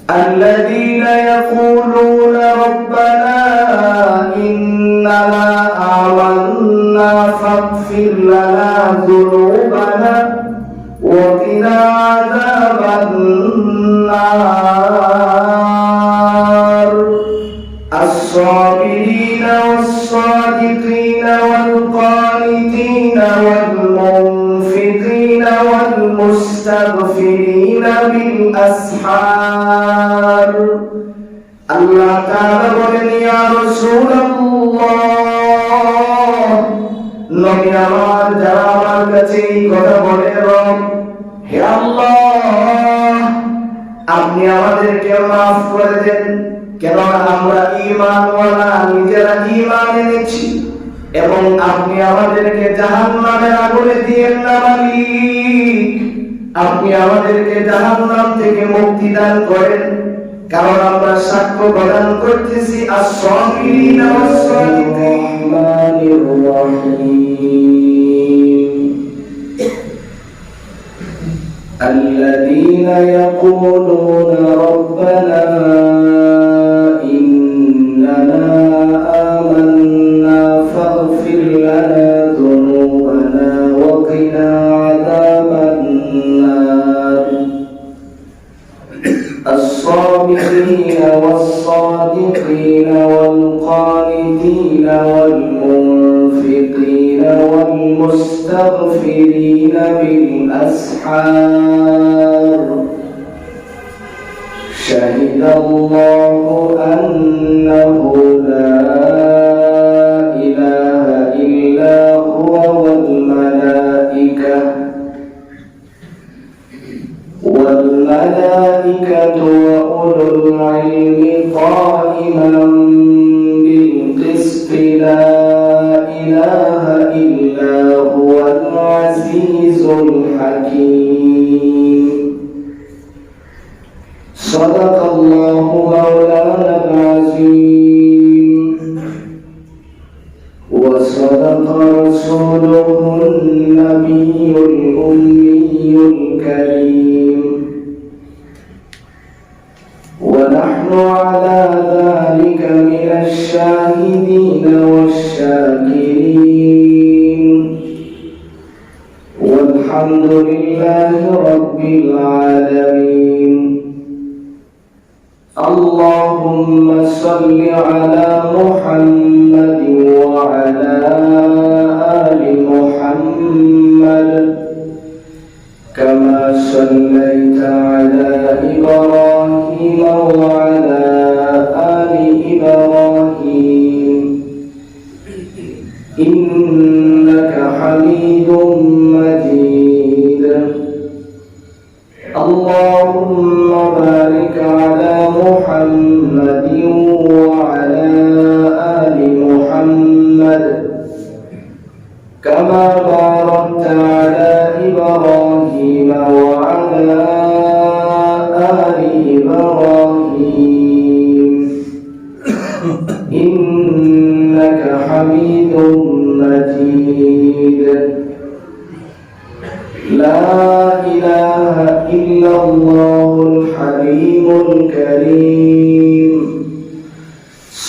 الذين يقولون ربنا إننا آمنا فاغفر لنا ذنوبنا وقنا عذاب النار الصابرين والصادقين والقانتين والمنفقين والمستغفرين بالأسحار আল্লাহ তাআলা বলেন ইয়া রাসূলুল্লাহ নবী আমার যারা আমার কাছে এই কথা বলে রব হে আল্লাহ আপনি আমাদেরকে মাফ করে দেন কেন আমরা ঈমানওয়ালা নিজেরা ঈমান এনেছি এবং আপনি আমাদেরকে জাহান্নামের আগুনে দিয়েন না মালিক আপনি আমাদেরকে জাহান্নাম থেকে মুক্তি দান করেন কারণ আমরা সাক্ষ্য প্রদান করতেছি আস-সাবিরিনা ওয়াস-সাদিকিনের রহিম الذين يقولون ربنا إننا آمنا فاغفر لنا ذنوبنا وقنا عذاب النار الصابرين والصادقين والقانتين والمنفقين والمستغفرين بالأسحار شهد الله أنه لا إله إلا هو والملائكة وأولو العلم قائما بالقسط لا إله إلا هو العزيز الحكيم صدق الله مولانا العظيم وصدق رسوله النبي الأمي الكريم ونحن على ذلك من الشاهدين والشاكرين والحمد لله رب العالمين اللهم صل على محمد وعلى آل محمد كما صليت على إبراهيم وعلى آل إبراهيم إنك حميد مجيد اللهم بارك على محمد وعلى آل محمد كما باركت على إبراهيم وعلى آل إبراهيم إنك حميد مجيد لا إله إلا الله الحليم الكريم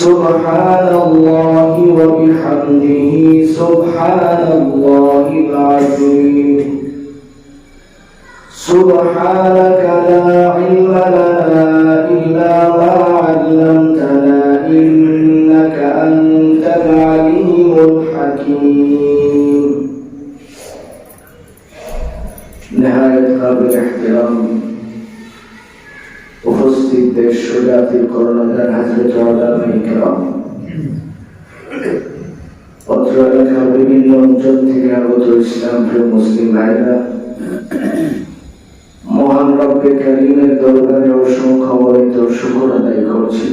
سبحان الله وبحمده سبحان الله العظيم سبحانك لا علم لنا إلا ما علمتنا إنك أنت العليم الحكيم نهاية قابل احترام উপস্থিত দেশ জাতির করোনাদার হযরত ওলামায়ে কেরাম অত্র এলাকার বিভিন্ন অঞ্চল থেকে আগত ইসলাম প্রিয় মুসলিম ভাইরা মহান রব্বে কারীমের দরবারে অসংখ্য অগণিত শুকর আদায় করছি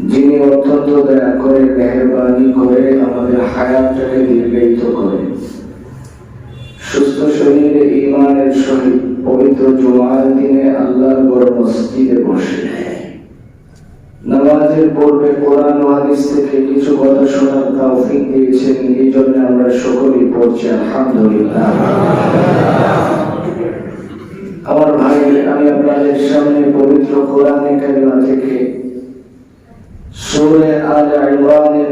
যিনি অত্যন্ত দয়া করে মেহেরবানি করে আমাদের হায়াতটাকে দীর্ঘায়িত করে সুস্থ শরীরে ঈমানের সহিত পবিত্র জুমার দিনে আল্লাহর বড় মসজিদে বসে নামাজের পূর্বে কোরআন ও হাদিস থেকে কিছু কথা শোনার তৌফিক দিয়েছেন এই জন্য আমরা সকলেই পড়ছি আলহামদুলিল্লাহ। আমার ভাই আমি আপনাদের সামনে কোরআনে কারিমা থেকে সূরা আলে ইমরানের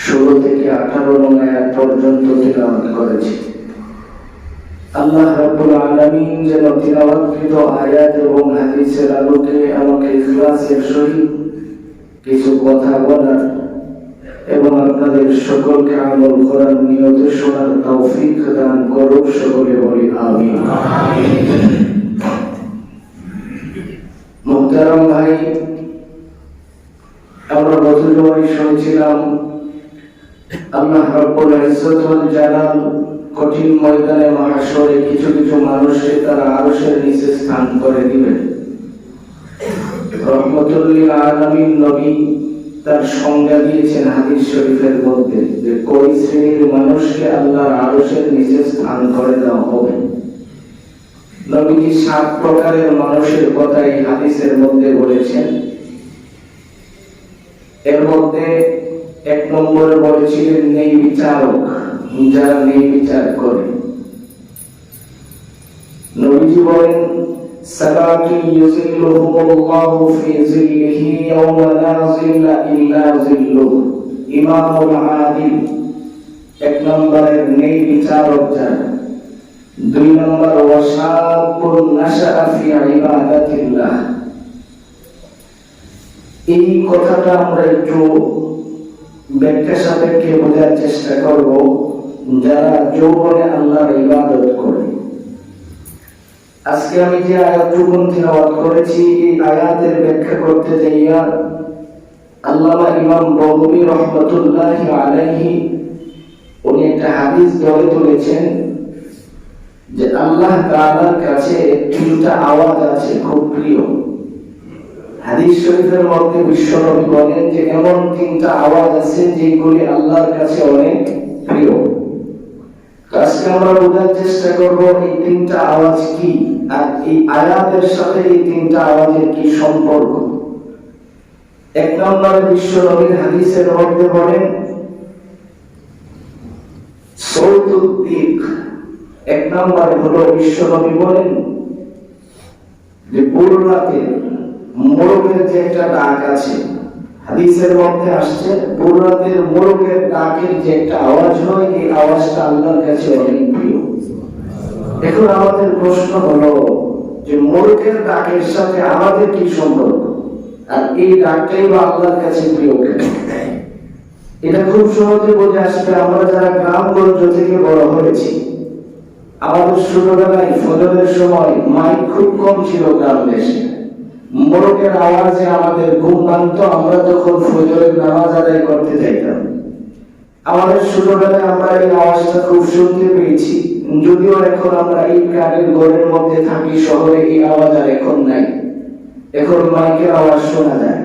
16 থেকে 18 নং আয়াত পর্যন্ত তিলাওয়াত করেছি। আল্লাহ রাব্বুল আলামিন যেন তিলাওয়াতকৃত আয়াত এবং হাদিসের আলোকে আমাকে ইখলাসের সহিত কিছু কথা বলার এবং আপনাদের সকলকে আমল করার নিয়তে শোনার তৌফিক দান করুন। সকলে বলি আমিন। মুহতারাম ভাই, আমরা গত জুমায় শুনছিলাম আল্লাহ রাব্বুল ইজ্জত ওয়াল জালাল কঠিন ময়দানে মাহশরে কিছু কিছু মানুষকে তার আরশের নিচে স্থান করে দিবেন। রহমতুল লিল আলামিন নবী তার সংজ্ঞা দিয়েছেন হাদিস শরীফের মধ্যে যে কোন শ্রেণীর মানুষকে আল্লাহর আরশের নিচে স্থান করে দেওয়া হবে। নবীজি 7 প্রকারের মানুষের কথা এই হাদিসের মধ্যে বলেছেন। এর মধ্যে 1 নম্বরে বলেছিলেন ন্যায় বিচারক, যারা ন্যায় বিচার করে। নবীজি বলেন সালাতু ইউযিল্লুহুমুল্লাহু ফি যিল্লিহি ইয়াওমা লা যিল্লা ইল্লা যিল্লুহু। ইমামুল আদিল 1 নম্বরের ন্যায় বিচারক যারা। 2 নম্বর ওয়াশাবুন নাশাআ ফি ইবাদাতিল্লাহ। এই কথাটা আমরা একটু ব্যাখ্যা সাপেক্ষে বোঝার চেষ্টা করব। যারা যৌবনে আল্লাহর ইবাদত করে। আজকে আমি যে আয়াতটুকু তিলাওয়াত করেছি এই আয়াতের ব্যাখ্যা করতে যাইয়া আল্লামা ইমাম বগবী রাহমাতুল্লাহি আলাইহি উনি একটা হাদিস ধরে তুলেছেন যে আল্লাহ তাআলার কাছে 3টা আওয়াজ আছে খুব প্রিয়। হাদিস শরীফের মধ্যে বিশ্বনবী বলেন যে এমন 3টা আওয়াজ আছে যেগুলি আল্লাহর কাছে অনেক প্রিয়। আজকে আমরা বোঝার চেষ্টা করব এই 3টা আওয়াজ কি আর এই আয়াতের সাথে এই 3টা আওয়াজের কি সম্পর্ক। 1 নম্বরে বিশ্বনবীর হাদিসের মধ্যে বলেন সৌতুদ দিক। 1 নম্বরে হলো বিশ্বনবী বলেন যে ভোর রাতে মোরগের যে একটা ডাক আছে, হাদিসের মধ্যে আসছে ভোর রাতের মোরগের ডাকের যে একটা আওয়াজ হয় এই আওয়াজটা আল্লাহর কাছে অনেক প্রিয়। এখন আমাদের প্রশ্ন হলো যে মোরগের ডাকের সাথে আমাদের কি সম্পর্ক আর এই ডাকটাই বা আল্লাহর কাছে প্রিয় কেন? এটা খুব সহজে বোঝা আসবে। আমরা যারা গ্রামগঞ্জ থেকে বড় হয়েছি, আমাদের ছোটবেলায় ফজরের সময় মাইক খুব কম ছিল গ্রাম দেশে। মোরগের আওয়াজে আমাদের ঘুম ভাঙতো। আমরা যখন ফজরের নামাজ আদায় করতে যাইতাম, আমাদের ছোটবেলায় আমরা এই আওয়াজটা খুব শুনতে পেয়েছি। যদিও এখন আমরা এই কানের ঘরের মধ্যে থাকি, শহরে এই আওয়াজ আর এখন নাই। এখন মাইকের আওয়াজ শোনা যায়।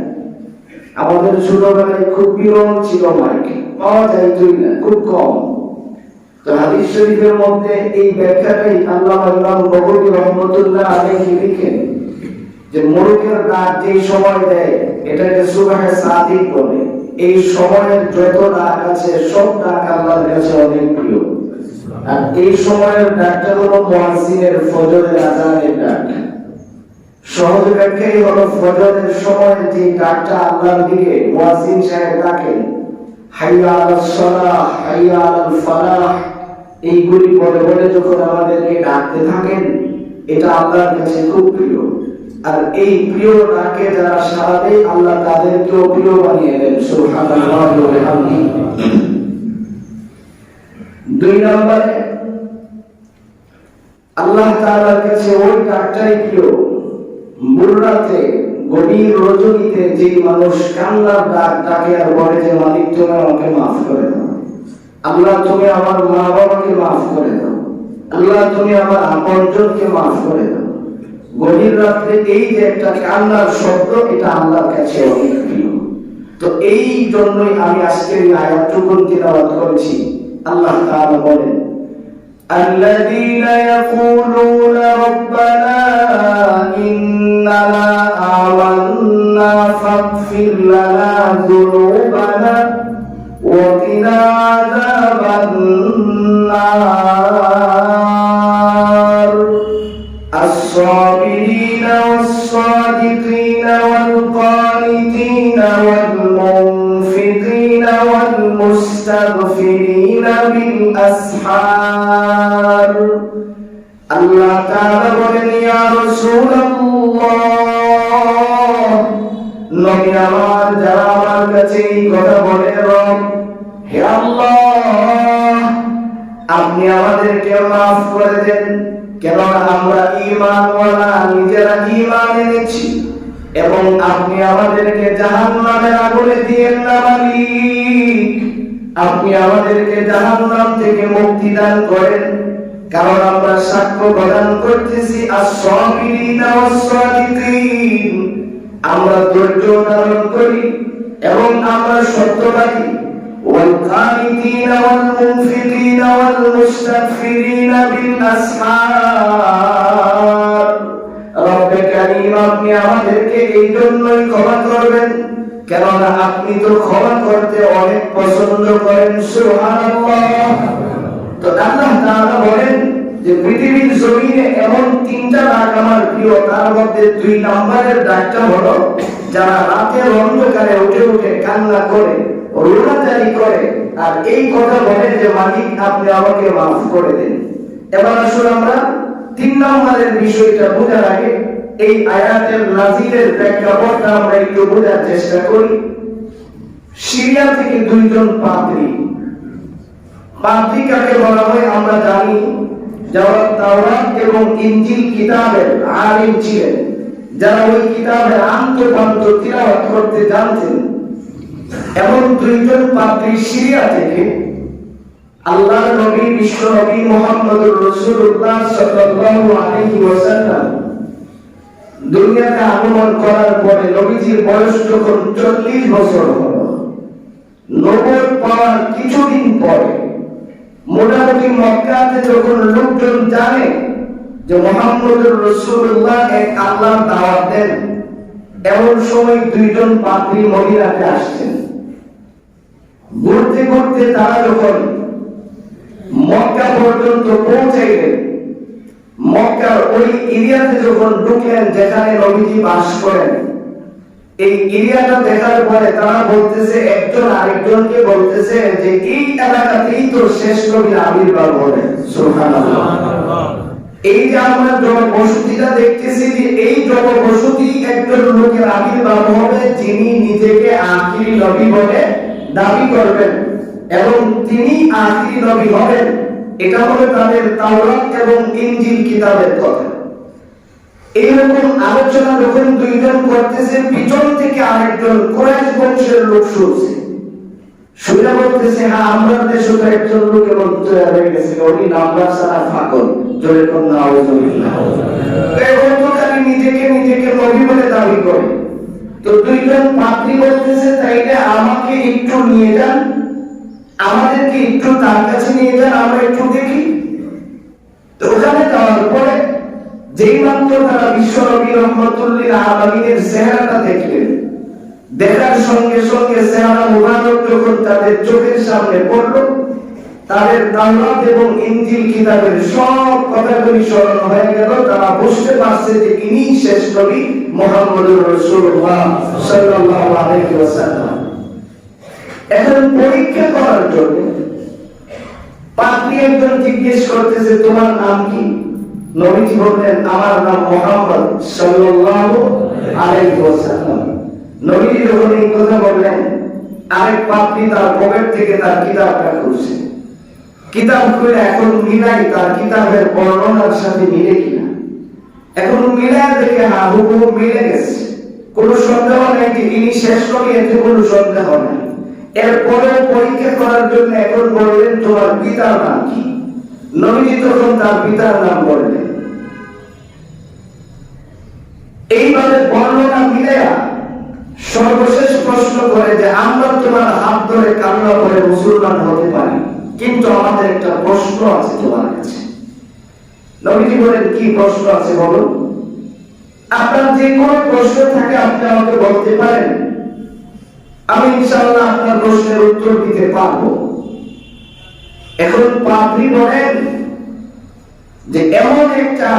আমাদের ছোটবেলায় খুব বিরল ছিল, মাইক পাওয়া যাইতই না, খুব কম। তো হাদিস শরীফের মধ্যে এই ব্যাখ্যাটাই আল্লামা ইমাম বগবী রাহমাতুল্লাহ আলাইহি লিখেন যে মোরগের ডাক যে সময় দেয় এটাকে সুবহে সাদিক বলে। এই সময়ের যত ডাক আছে সব ডাক আল্লাহর কাছে অনেক প্রিয়। আর এই সময়ের ডাকটা হলো মুয়াজ্জিনের ফজরের আযানের ডাক। সহজ ব্যাখ্যাই হলো ফজরের সময় যে ডাকটা আল্লাহর দিকে মুয়াজ্জিন সাহেব ডাকেন, হাইয়া আলাস সালাহ, হাইয়া আলাল ফালাহ, এইগুলি বলে বলে যখন আমাদেরকে ডাকতে থাকেন, এটা আল্লাহর কাছে খুব প্রিয়। আর এই প্রিয় ডাকে যারা সাড়া দেয় আল্লাহ তাদেরকেও প্রিয় বানিয়ে দেন। সুবহানাল্লাহি ওয়া বিহামদিহি। 2 নম্বরে আল্লাহ তাআলার কাছে ওই ডাকটাই প্রিয় ভোর রাতে গভীর রজনীতে যে মানুষ কান্নার ডাক ডাকে আর বলে যে মালিক তুমি আমাকে মাফ করে দাও, আল্লাহ তুমি আমার মা বাবাকে মাফ করে দাও, আল্লাহ তুমি আমার আপনজনকে মাফ করে দাও। গভীর রাতে এই যে একটা কান্নার শব্দ, এটা আল্লাহর কাছে অনেক প্রিয়। তো এই জন্যই আমি আজকের এই আয়াতটুকু তিলাওয়াত করেছি। আল্লাহ তাআলা বলেন الذين يقولون ربنا إننا آمنا فاغفر لنا ذنوبنا وقنا عذاب النار الصابرين والصادقين والقانتين والمنفقين والمستغفرين بالأسحار আল্লাহ তাআলা বলেন ইয়া রাসূলুল্লাহ নবী আমার যারা আমার কাছে এই কথা বলে রব হে আল্লাহ আপনি আমাদেরকে মাফ করে দেন কেন আমরা ঈমানওয়ালা নিজেরা ঈমান এনেছি এবং আপনি আমাদেরকে জাহান্নামের আগুনে দিয়েন না মালিক আপনি আমাদেরকে জাহান্নাম থেকে মুক্তি দান করেন কারণ আমরা সাক্ষ্য প্রদান করতেছি আস-সাবিরিনা ওয়াস-সাদিকিন আমরা ধৈর্য ধারণ করি এবং আমরা সত্যবাদী ওয়াল-কানিতিনা ওয়াল-মুনফিকিনা ওয়াল-মুস্তাগফিরিনা বিল-আসহার রব্বে কারীম আপনি আমাদেরকে এই জন্যই ক্ষমা করবেন কেননা আপনি তো ক্ষমা করতে অনেক পছন্দ করেন সুবহানাল্লাহ তো আল্লাহ তাআলা বলেন যে পৃথিবীর জমিনে এমন তিনটা ডাক আমার প্রিয় তার মধ্যে 2 নম্বরের ডাকটা হলো যারা রাতের অন্ধকারে উঠে উঠে কান্না করে রোনাজারি করে আর এই কথা বলে যে মালিক আপনি আমাকে মাফ করে দেন এবার আসুন আমরা 3 নম্বরের বিষয়টা বোঝার আগে এই আয়াতের নাজিলের প্রেক্ষাপটটা আমরা একটু বোঝার চেষ্টা করি সিরিয়া থেকে 2 জন পাদ্রী কাকে বলা হয় আমরা জানি যারা তাওরাত এবং ইনজিল কিতাবের আলিম ছিলেন যারা ওই কিতাবের আন্তঃপান্ত তিলাওয়াত করতে জানতেন এমন 2 জন পাদ্রী সিরিয়া থেকে আল্লাহর নবী বিশ্ব নবী মুহাম্মদুর রাসূলুল্লাহ সাল্লাল্লাহু আলাইহি ওয়াসাল্লাম দুনিয়াতে আগমন করার পরে নবীজির বয়স যখন 40 বছর হলো নবুয়ত পাওয়ার কিছুদিন পরে মোটামুটি মক্কাতে যখন লোকজন জানে যে মুহাম্মদুর রাসূলুল্লাহ এক আল্লাহর দাওয়াত দেন এমন সময় 2 জন পাদ্রী মদিনাতে আসছেন ঘুরতে ঘুরতে তারা যখন মক্কা পর্যন্ত পৌঁছাইলেন মক্কার ওই এরিয়াতে যখন ঢুকলেন যেখানে নবীজি বাস করেন এই এরিয়াটা দেখার পরে তারা বলতেছে একজন আরেকজনকে বলতেছে যে এই এলাকাতেই তো শেষ নবীর আবির্ভাব হবে সুবহানাল্লাহ এই যে আমরা জনবসতিটা দেখতেছি যে এই জনবসতি একজন লোকের আবির্ভাব হবে যিনি নিজেকে আখিরি নবী বলে দাবি করবেন এবং তিনি আখিরি নবী হবেন এটা হলো তাদের তাওরাত এবং ইনজিল কিতাবের কথা এইরকম আলোচনা যখন 2 জন করতেছে পিছন থেকে আরেকজন কুরাইশ বংশের লোক শুনছে শুনে বলতেছে হ্যাঁ আমরা দেশে তো একজন লোক এবং তৈরি হয়ে গেছে উনি নাম্বার সারা ফাকল জোরে কোন নাউজুবিল্লাহ এখন তো খালি নিজেকে নবী বলে দাবি করে তো 2 জন পাদ্রী বলতেছে তাইলে আমাকে একটু নিয়ে যান আমাদেরকে একটু তার কাছে নিয়ে যান আমরা একটু দেখি তো ওখানে যাওয়ার পরে যেই মাত্র তারা বিশ্ব নবী রাহমাতুল লিল আলামিনের চেহারাটা দেখলেন দেখার সঙ্গে সঙ্গে চেহারা মুবারক যখন তাদের চোখের সামনে পড়লো তাদের তাওরাত এবং ইনজিল কিতাবের সব কথাগুলি স্মরণ হয়ে গেল তারা বুঝতে পারছে যে ইনি শেষ নবী মুহাম্মদুর রাসূলুল্লাহ সাল্লাল্লাহু আলাইহি ওয়াসাল্লাম এখন পরীক্ষা করার জন্য পাদ্রী একজন জিজ্ঞেস করতেছে তোমার নাম কি নবীজি বললেন আমার নাম মুহাম্মদ সাল্লাল্লাহু আলাইহি ওয়াসাল্লাম নবীজি যখন এই কথা বললেন আরেক পাদ্রী তার পকেট থেকে তার কিতাবটা খুলছে কিতাব খুলে এখন মিলাই তার কিতাবের বর্ণনার সাথে মিলে কিনা এখন মিলাই দেখে হ্যাঁ হুবহু মিলে গেছে কোনো সন্দেহ নেই যে ইনি শেষ নবী এতে কোনো সন্দেহ নেই এরপরে পরীক্ষা করার জন্য এখন বললেন তোমার পিতার নাম কি নবীজি তখন তার পিতার নাম বললেন এইভাবে বর্ণনা মিলায়া সর্বশেষ প্রশ্ন করে যে আমরা তোমার হাত ধরে কান্না করে মুসলমান হতে পারি কিন্তু আমাদের একটা প্রশ্ন আছে তোমার কাছে নবীজি বলেন কি প্রশ্ন আছে বলো আপনার যে কোনো প্রশ্ন থাকে আপনি আমাকে বলতে পারেন আমি ইনশাআল্লাহ আপনার প্রশ্নের উত্তর দিতে পারবো এখন পাদ্রী বলেন যে এমন একটা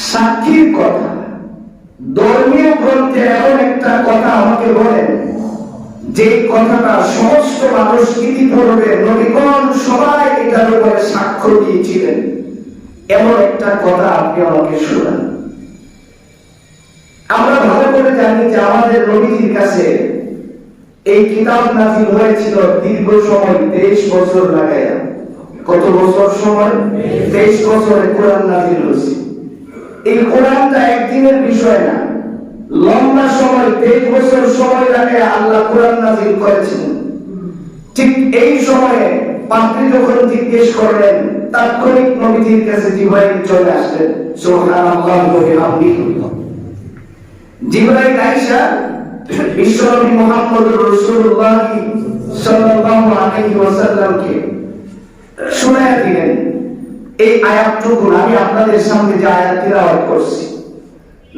সাক্ষীর কথা, ধর্মীয় গ্রন্থে এমন একটা কথা আমাকে বলেন যে কথাটা সমস্ত মানুষ ইতিপূর্বে নবীগণ সবাই এটার উপরে সাক্ষ্য দিয়েছিলেন, এমন একটা কথা আপনি আমাকে শোনান। আমরা ভালো করে জানি যে আমাদের নবীজির কাছে এই কিতাব নাযিল হয়েছিল দীর্ঘ সময়, 23 বছর লাগায়া। কত বছর সময়? 23 বছরে কোরআন নাযিল হয়েছে। এই কোরআনটা একদিনের বিষয় না, লম্বা সময়, 23 বছর সময় লাগায়া আল্লাহ কোরআন নাযিল করেছেন। ঠিক এই সময়ে পাত্রী যখন জিজ্ঞেস করলেন, তাৎক্ষণিক নবীজির কাছে জিবরাইল চলে আসলেন। সুবহানাল্লাহ ওয়া বিহামদিহি। জিবরাইল আয়েশা বিশ্বনবী মুহাম্মদুর রাসূলুল্লাহ সাল্লাল্লাহু আলাইহি ওয়াসাল্লামকে শোনায়া দিলেন এই আয়াতটুকু। আমি আপনাদের সামনে যে আয়াত তিলাওয়াত করছি,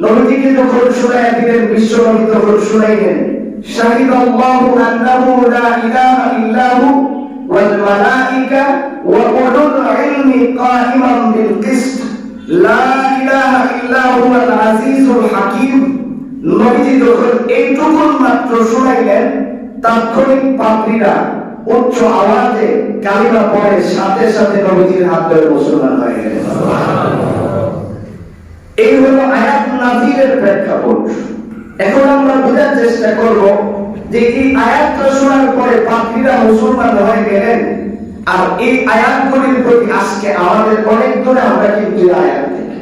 নবীজিকে যখন শোনায়া দিলেন, বিশ্বনবী তখন শুনাইলেন, শাহিদাল্লাহু আন্নাহু লা ইলাহা ইল্লাহু ওয়াল মালাইকা ওয়া উলুল ইলমি কাইমান বিল কিসত লা ইলাহা ইল্লা হুয়াল আজিজুল হাকীম। নবীজি যখন এইটুকু মাত্র শুনাইলেন, তাৎক্ষণিক পাত্রীরা উচ্চ আওয়াজে কালিমা পড়ে সাথে সাথে নবীজির হাত ধরে মুসলমান হয়ে গেলেন। এই হলো আয়াত নাযিলের প্রেক্ষাপট। এখন আমরা বোঝার চেষ্টা করব যে এই আয়াতটা শোনার পরে পাত্রীরা মুসলমান হয়ে গেলেন, আর এই আয়াতগুলির প্রতি আজকে আমাদের অনেক দূরে আমরা কিন্তু আয়াত দেখি।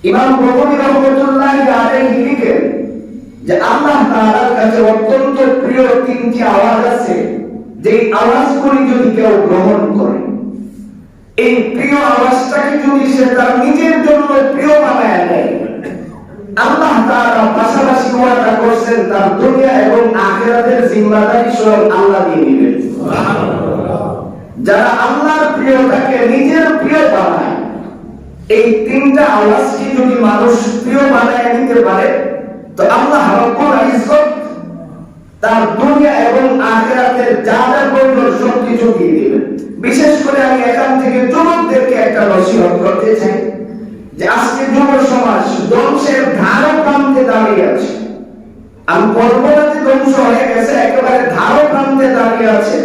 ইমাম বখরি রাহমাতুল্লাহি আলাইহি লিখেন যে আল্লাহ তাআলার কাছে অত্যন্ত প্রিয় তিনটি আওয়াজ আছে, যে আওয়াজগুলি যদি কেউ গ্রহণ করে, এই প্রিয় আওয়াজটাকে যদি সে তার নিজের জন্য প্রিয় বানায় নেয়, আল্লাহ তাআলা পাশাপাশি ওয়াদা করছেন তার দুনিয়া এবং আখিরাতের জিম্মাদারি স্বয়ং আল্লাহ দিয়ে নেবেন। যারা আল্লাহর প্রিয়টাকে নিজের প্রিয় বানায়, এই তিনটা আওয়াজকে যদি মানুষ প্রিয় বানায় নিতে পারে, তো আল্লাহ রাব্বুল ইজ্জত তার দুনিয়া এবং আখিরাতের যা যা প্রয়োজন সবকিছু দিয়ে দিবেন। বিশেষ করে আমি এখান থেকে যুবকদেরকে একটা নসিহত করতে চাই যে আজকে যুব সমাজ ধ্বংসের ধারো প্রান্তে দাঁড়িয়ে আছে। আমি বলবো না যে ধ্বংস হয়ে গেছে, একেবারে ধারো প্রান্তে দাঁড়িয়ে আছে।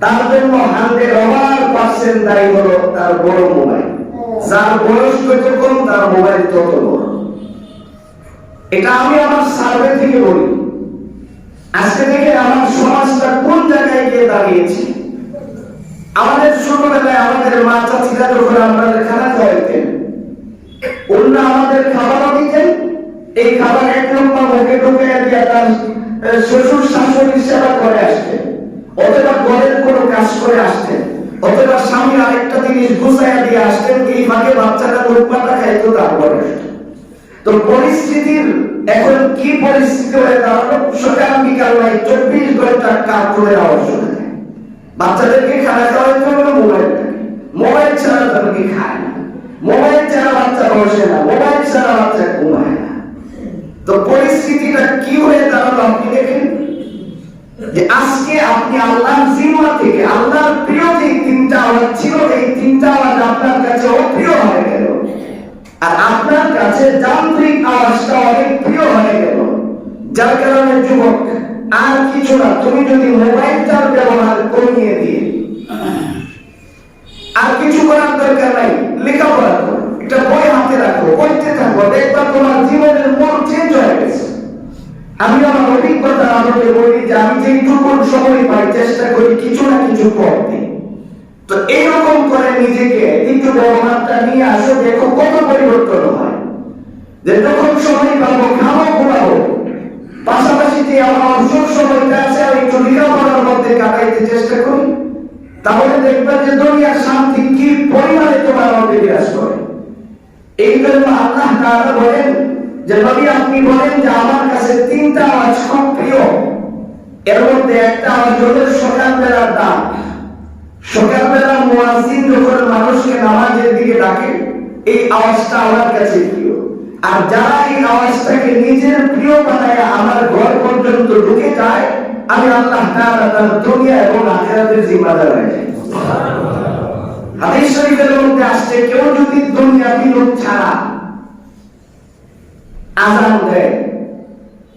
তার জন্য 100% দায়ী হলো তার বড় মোবাইল। যার বয়স যত কম তার মোবাইল তত বড়। এটা আমি আমার সার্ভে থেকে বলি। আজকে থেকে আমার সমাজটা কোন জায়গায় গিয়ে দাঁড়িয়েছে। আমাদের ছোটবেলায় আমাদের মা চাচিরা যখন আমাদের খানা খাওয়াইতেন, ওনারা আমাদের খাবারও দিতেন, এই খাবার এক লম্বা মুখে ঢুকে দিয়ে তার শ্বশুর শাশুড়ির সেবা করে আসতেন, অথবা ঘরের কোনো কাজ করে আসতেন, অথবা স্বামী আরেকটা জিনিস গুছাইয়া দিয়ে আসতেন, এই ফাঁকে বাচ্চাটা মুখপাটা খাইতো, তারপরে আসতেন। তো পরিস্থিতির এখন কি পরিস্থিতি হয়ে দাঁড়ালো, সকাল বিকাল নাই 24 ঘন্টা কাজ করে আবশ্যক। বাচ্চাদেরকে খানা খাওয়াইতে হলো মোবাইল ছাড়া তাদেরকে খায় না, মোবাইল ছাড়া বাচ্চা বসে না, মোবাইল ছাড়া বাচ্চা ঘুমায় না। তো পরিস্থিতিটা কি হয়ে দাঁড়ালো আপনি দেখেন যে আজকে আপনি আল্লাহর জিম্মা থেকে আল্লাহর প্রিয় যে তিনটা আওয়াজ ছিল, এই তিনটা আওয়াজ আপনার কাছে অপ্রিয় হয়ে গেল, আর আপনার কাছে যান্ত্রিক আওয়াজটা অনেক প্রিয় হয়ে গেল। যার কারণে যুবক আর কিছু না, তুমি যদি মোবাইলটার ব্যবহার কমিয়ে দিয়ে আর কিছু করার দরকার নাই, লেখাপড়া করো, একটা বই হাতে রাখো, পড়তে থাকো, দেখবা তোমার জীবনের মোড় চেঞ্জ হয়ে গেছে। আমি আমার অভিজ্ঞতার আলোকে বলি যে আমি যেটুকু সময় পাই চেষ্টা করি কিছু না কিছু করতে। তো এইরকম করে নিজেকে একটু ব্যবহারটা নিয়ে আসো, দেখো কত পরিবর্তন হয়। যে যখন সময় পাবো খাবো ঘুমাবো, পাশাপাশি যে আমার অবসর সময়টা আছে আমি একটু লেখাপড়ার মধ্যে কাটাইতে চেষ্টা করি, তাহলে দেখবে যে দুনিয়ার শান্তি কি পরিমাণে তোমার মধ্যে বিরাজ করে। এই জন্য আল্লাহ তাআলা বলেন যে নবী আপনি বলেন যে আমার কাছে তিনটা আওয়াজ খুব প্রিয়, এর মধ্যে একটা আওয়াজ হলো সকালবেলার ডাক। সকালবেলা মুয়াজ্জিন যখন মানুষকে নামাজের দিকে ডাকে, এই আওয়াজটা আমার কাছে প্রিয়। আর যারা এই আওয়াজটাকে নিজের প্রিয় বানায় আমার ঘর পর্যন্ত ঢুকে যায়, আমি আল্লাহ তাআলা তার দুনিয়া এবং আখিরাতের জিম্মাদার হয়ে যাই। হাদিস শরীফের মধ্যে আসছে কেউ যদি দুনিয়া বিনোদ ছাড়া আযান দেয়,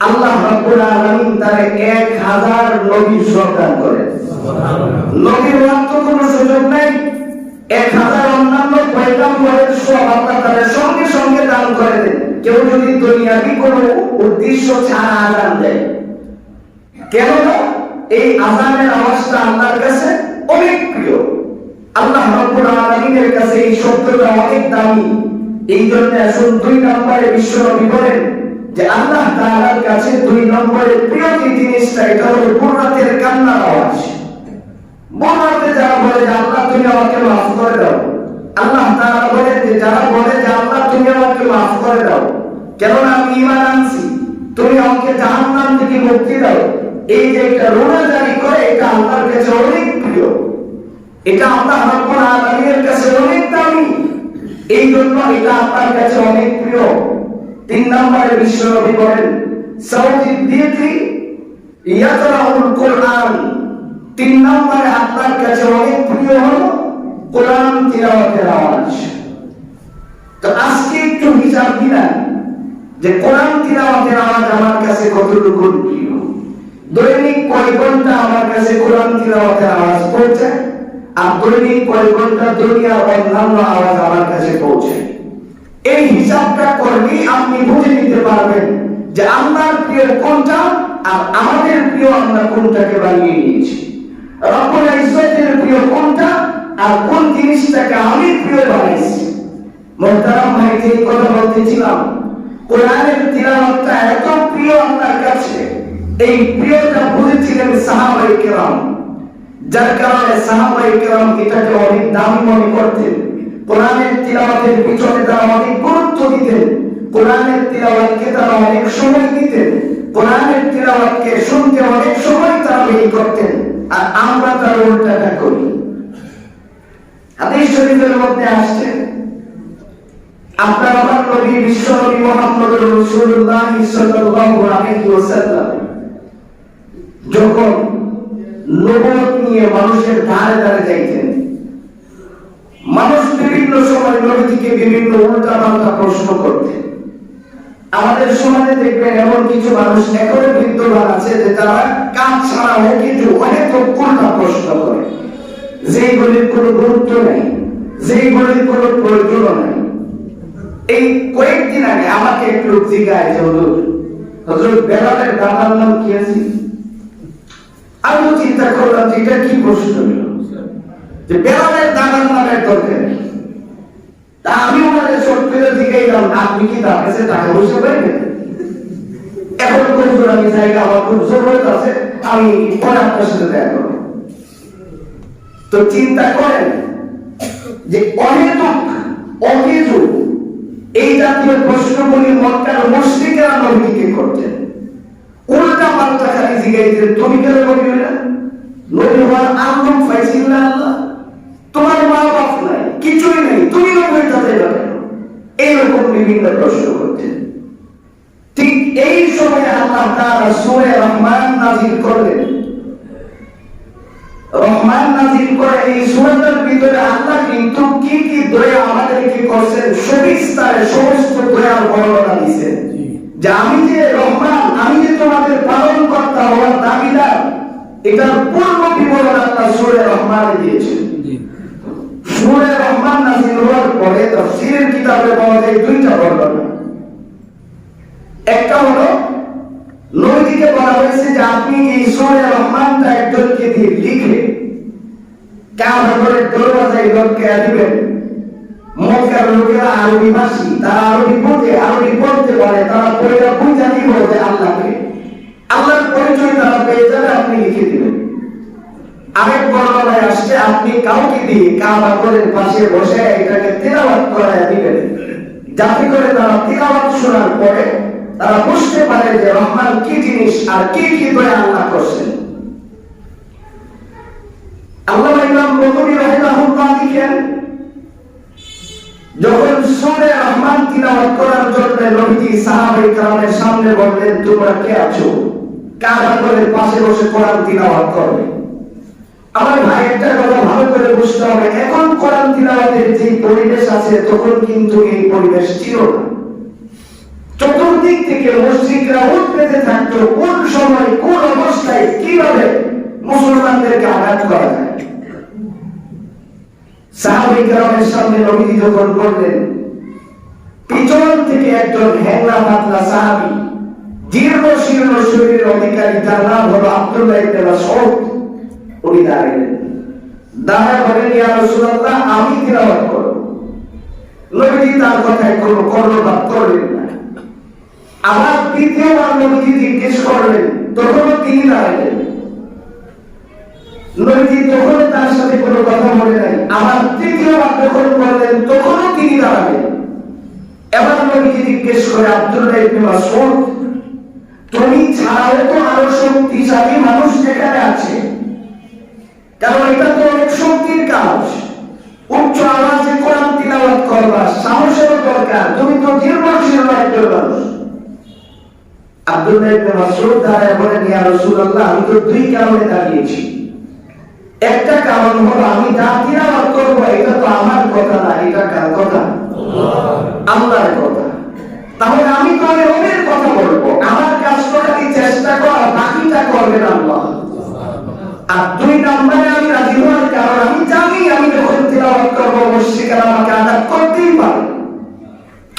আল্লাহ রাব্বুল আলামিন তারে 1000 নবীর সন্তান করেন। নবীর মাত্র কোনো সুযোগ নাই, 1000 অন্যান্য পয়গম্বরের সব আল্লাহ তাআলা সঙ্গে সঙ্গে দান করে দেন কেউ যদি দুনিয়াবি কোনো উদ্দেশ্য ছাড়া আযান দেয়। কেননা এই আযানের আওয়াজটা আল্লাহর কাছে অনেক প্রিয়, আল্লাহ রাব্বুল আলামিনের কাছে এই শব্দটা অনেক দামি। এই জন্য আসুন 2 নম্বরে বিশ্বনবী বলেন যে আল্লাহ তাআলার কাছে 2 নম্বরে প্রিয় যে জিনিসটা এটা হলো বুররাতের কান্নার আওয়াজ। বুররাতে যারা বলে যে আল্লাহ তুমি আমাকে মাফ করে দাও, আল্লাহ তাআলা বলেন যে যারা বলে যে আল্লাহ তুমি আমাকে মাফ করে দাও, কেননা আমি ঈমান আনছি, তুমি আমাকে জাহান্নাম থেকে মুক্তি দাও, এই যে একটা রোনা জারি করে এটা আল্লাহর কাছে অনেক প্রিয়, এটা আল্লাহ রাব্বুল আলামিনের কাছে অনেক দামি, এই জন্য এটা আল্লাহর কাছে অনেক প্রিয়। 3 নম্বরে বিশ্বনবী বলেন সাউদি দিতি ইয়াকরাউল কোরআন, 3 নম্বরে আল্লাহর কাছে অনেক প্রিয় হলো কোরআন তিলাওয়াতের আওয়াজ। তো আজকে একটু হিসাব দিলাম যে কোরআন তিলাওয়াতের আওয়াজ আমার কাছে কতটুকু প্রিয়। দৈনিক কয় ঘন্টা আমার কাছে কোরআন তিলাওয়াতের আওয়াজ পৌঁছায়, আর দৈনিক কয় ঘন্টা দুনিয়ার অন্যান্য আওয়াজ আমার কাছে পৌঁছায়। এই হিসাবটা করলেই আপনি বুঝে নিতে পারবেন যে আল্লাহর প্রিয় কোনটা আর আমাদের প্রিয় আমরা কোনটাকে বানিয়ে নিয়েছি। রব্বুল ইজ্জতের প্রিয় কোনটা আর কোন জিনিসটাকে আমি প্রিয় বানাইছি। মুহতারাম ভাই, যে কথা বলতেছিলাম, কোরআনের তিলাওয়াতটা এত প্রিয় আল্লাহর কাছে, এই প্রিয়তা বুঝেছিলেন সাহাবায়ে কেরাম, যার কারণে সাহাবায়ে কেরাম এটাকে অনেক দামি মনে করতেন। কোরআনের তিলাওয়াতের পিছনে তারা অনেক গুরুত্ব দিতেন, কোরআনের তিলাওয়াতকে তারা অনেক সময় দিতেন, কোরআনের তিলাওয়াতকে শুনতে অনেক সময় তারা ব্যয় করতেন। আর আমরা তার উল্টাটা করি। হাদিস শরীফের মধ্যে আসছে আপনার আমার নবী বিশ্বনবী মুহাম্মদুর রাসূলুল্লাহ সাল্লাল্লাহু আলাইহি ওয়াসাল্লাম যখন নবুয়ত নিয়ে মানুষের ধারে ধারে যাইতেন, মানুষ বিভিন্ন সময় নবীকে বিভিন্ন উল্টা পাল্টা প্রশ্ন করতেন। আমাদের সমাজে দেখবেন এমন কিছু মানুষ এখনো বিদ্যমান আছে যে তারা কাজ ছাড়া কিছু অনেক উল্টা প্রশ্ন করে, যেগুলির কোনো গুরুত্ব নেই, যেগুলির কোনো প্রয়োজন নেই। এই কয়েকদিন আগে আমাকে এক লোক জিজ্ঞাসা যে হুজুর বেলালের দাদার নাম কি আছে? আমি চিন্তা করলাম যে এটা কি প্রশ্ন হলো, যে বেলালের দাদার নামের দরকার। তা আমি ওনাদের শর্ট করে জিজ্ঞাসলাম আপনি কি তার কাছে টাকা পয়সা পাইবেন? এখন হুজুর আমি জায়গা আমার খুব জরুরত আছে, আমি পরে আপনার সাথে দেখা করব। তো চিন্তা করেন যে অহেতুক অহেতুক এই জাতীয় প্রশ্নগুলি মক্কার মুশরিকরা নবীকে করতেন। উল্টা পাল্টা খালি জিজ্ঞাসা, তুমি কেন নবী হলে? নবী হওয়ার আগ্রহ পাইছিল না আল্লাহ? তোমার মা বাপ নাই, কিছুই নেই, তুমি নবী হইতে চাইবা কেন? এইরকম বিভিন্ন প্রশ্ন করতেন। ঠিক এই সময় আল্লাহ তাআলা সূরা রহমান নাযিল করলেন। রহমান নাযিল করে এই সূরাটার ভিতরে আল্লাহ কিন্তু কি কি দয়া আমাদেরকে করছেন সবিস্তারে সমস্ত দয়ার বর্ণনা দিয়েছেন। যে আমি যে রহমান, আমি যে তোমাদের পালনকর্তা হওয়ার দাবিদার, এটার পূর্ণ বিবরণ আল্লাহ সূরা রহমানে দিয়েছেন। সূরা রহমান নাযিল হওয়ার পরে তাফসীরের কিতাবে পাওয়া যায় 2টা বর্ণনা। একটা হলো নবীকে বলা হয়েছে যে আপনি এই সূরা রহমানটা একজনকে দিয়ে লিখে কাবাগরের দরওয়াজায় লটকায়া দিবেন। মক্কার লোকেরা আরবি ভাষী, তারা আরবি বোঝে, আরবি পড়তে পারে, তারা পড়ে বুঝা দিব যে আল্লাহকে, আল্লাহর পরিচয় তারা পেয়ে যাবে, আপনি লিখে দিবেন। আরেক বর্ণনায় আসছে আপনি কাউকে দিয়ে কাবাগরের পাশে বসে এটাকে তিলাওয়াত করায়া দিবেন, যাতে করে তারা তিলাওয়াত শোনার পরে তারা বুঝতে পারে যে রহমান কি জিনিস আর কি কি দয়া আল্লাহ করছেন। আল্লামা ইমাম বখরি রাহিমাহুল্লাহ লিখেন, যখন সূরা রহমান তিলাওয়াত করার জন্য নবীজি সাহাবায়ে কেরামের সামনে বললেন তোমরা কে আছো কাবাগরের পাশে বসে কোরআন তিলাওয়াত করবে, আমার ভাই একটা কথা ভালো করে বুঝতে হবে, এখন কোরআন তিলাওয়াতের যে পরিবেশ আছে তখন কিন্তু এই পরিবেশ ছিল না। চতুর্দিক থেকে মুশরিকরা উঠ পেতে থাকতো কোন সময় কোন অবস্থায় কিভাবে মুসলমানদেরকে আঘাত করা যায়। সাহাবায়ে কেরামের সামনে নবীজি যখন করলেন, পিছন থেকে একজন হ্যাংলা পাতলা সাহাবী, দীর্ঘ শীর্ণ শরীরের অধিকারী, তার নাম হলো আব্দুল্লাহ ইবনে মাসউদ, উনি দাঁড়ালেন। দাঁড়ায় বলেন, ইয়া রাসূলুল্লাহ, আমি তিলাওয়াত করব। নবীজি তার কথায় কোনো কর্ণপাত করলেন না। আবার দ্বিতীয়বার নবীজি জিজ্ঞেস করলেন, তখনও তিনি দাঁড়ালেন। নবীজি তখন তার সাথে কোনো কথা বলে নাই। আবার তৃতীয়বার যখন বললেন, তখনও তিনি দাঁড়ালেন। এবার নবীজি জিজ্ঞেস করে, আব্দুল্লাহ ইবনে মাসউদ, তুমি ছাড়াও তো আরো শক্তিশালী মানুষ এখানে আছে, কারণ এটা তো অনেক শক্তির কাজ। উচ্চ আওয়াজে কোরআন তিলাওয়াত করবা, সাহসের দরকার, তুমি তো দীর্ঘশীল একজন মানুষ। আব্দুল্লাহ ইবনে মাসউদ দাঁড়ায় বলেন, ইয়া রাসূলুল্লাহ, আমি তো দুই কারণে দাঁড়িয়েছি। একটা কারণ হলো আমি যা তিলাওয়াত করব এটা তো আমার কথা না, এটা কার কথা? আল্লাহর কথা। তাহলে আমি তো রবের কথা বলবো, আমার কাজটা খালি চেষ্টা করা, বাকিটা করবেন আল্লাহ। আর দুই নম্বরে আমি রাজি হওয়ার কারণ আমি জানি আমি যখন তিলাওয়াত করব মুশরিকরা আমাকে আঘাত করতেই পারে,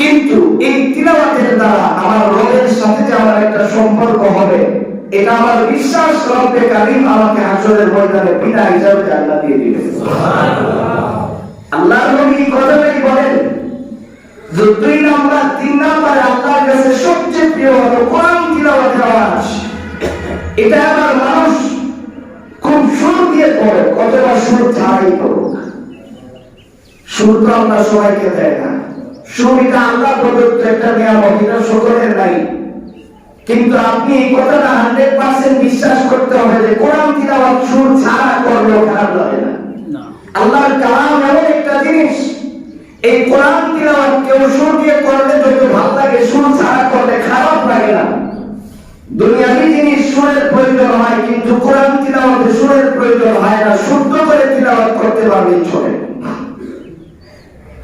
কিন্তু এই তিলাওয়াতের দ্বারা আমার রবের সাথে যে আমার একটা সম্পর্ক হবে, এটা আমার বিশ্বাস। রব্বে কারীম আমাকে হাসরের ময়দানে বিনা হিসাবে জান্নাত দিয়ে দিবেন। সুবহানাল্লাহ। আল্লাহর নবী কথাই বলেন, যে দুই নাম্বার তিন নাম্বারে আল্লাহর কাছে সবচেয়ে প্রিয় হলো কোরআন তিলাওয়াতের আওয়াজ। এটা আমার মানুষ খুব সুর দিয়ে পড়ে, অথবা সুর ছাড়াই পড়ুক। সুর তো আল্লাহ সবাইকে দেয় না, সুর এটা আল্লাহ প্রদত্ত একটা নিয়ামত, এটা সকলের নাই। কিন্তু আপনি এই কথাটা 100% বিশ্বাস করতে হবে যে কোরআন তিলাওয়াত সুর ছাড়া করলেও খারাপ লাগে না। আল্লাহর কালাম এমন একটা জিনিস, এই কোরআন তিলাওয়াত কেউ সুর দিয়ে করলে যত ভালো লাগে, সুর ছাড়া করলে খারাপ লাগে না। দুনিয়াবি জিনিস সুরের প্রয়োজন হয়, কিন্তু কোরআন তিলাওয়াতে সুরের প্রয়োজন হয় না, শুদ্ধ করে তিলাওয়াত করতে পারলে চলে।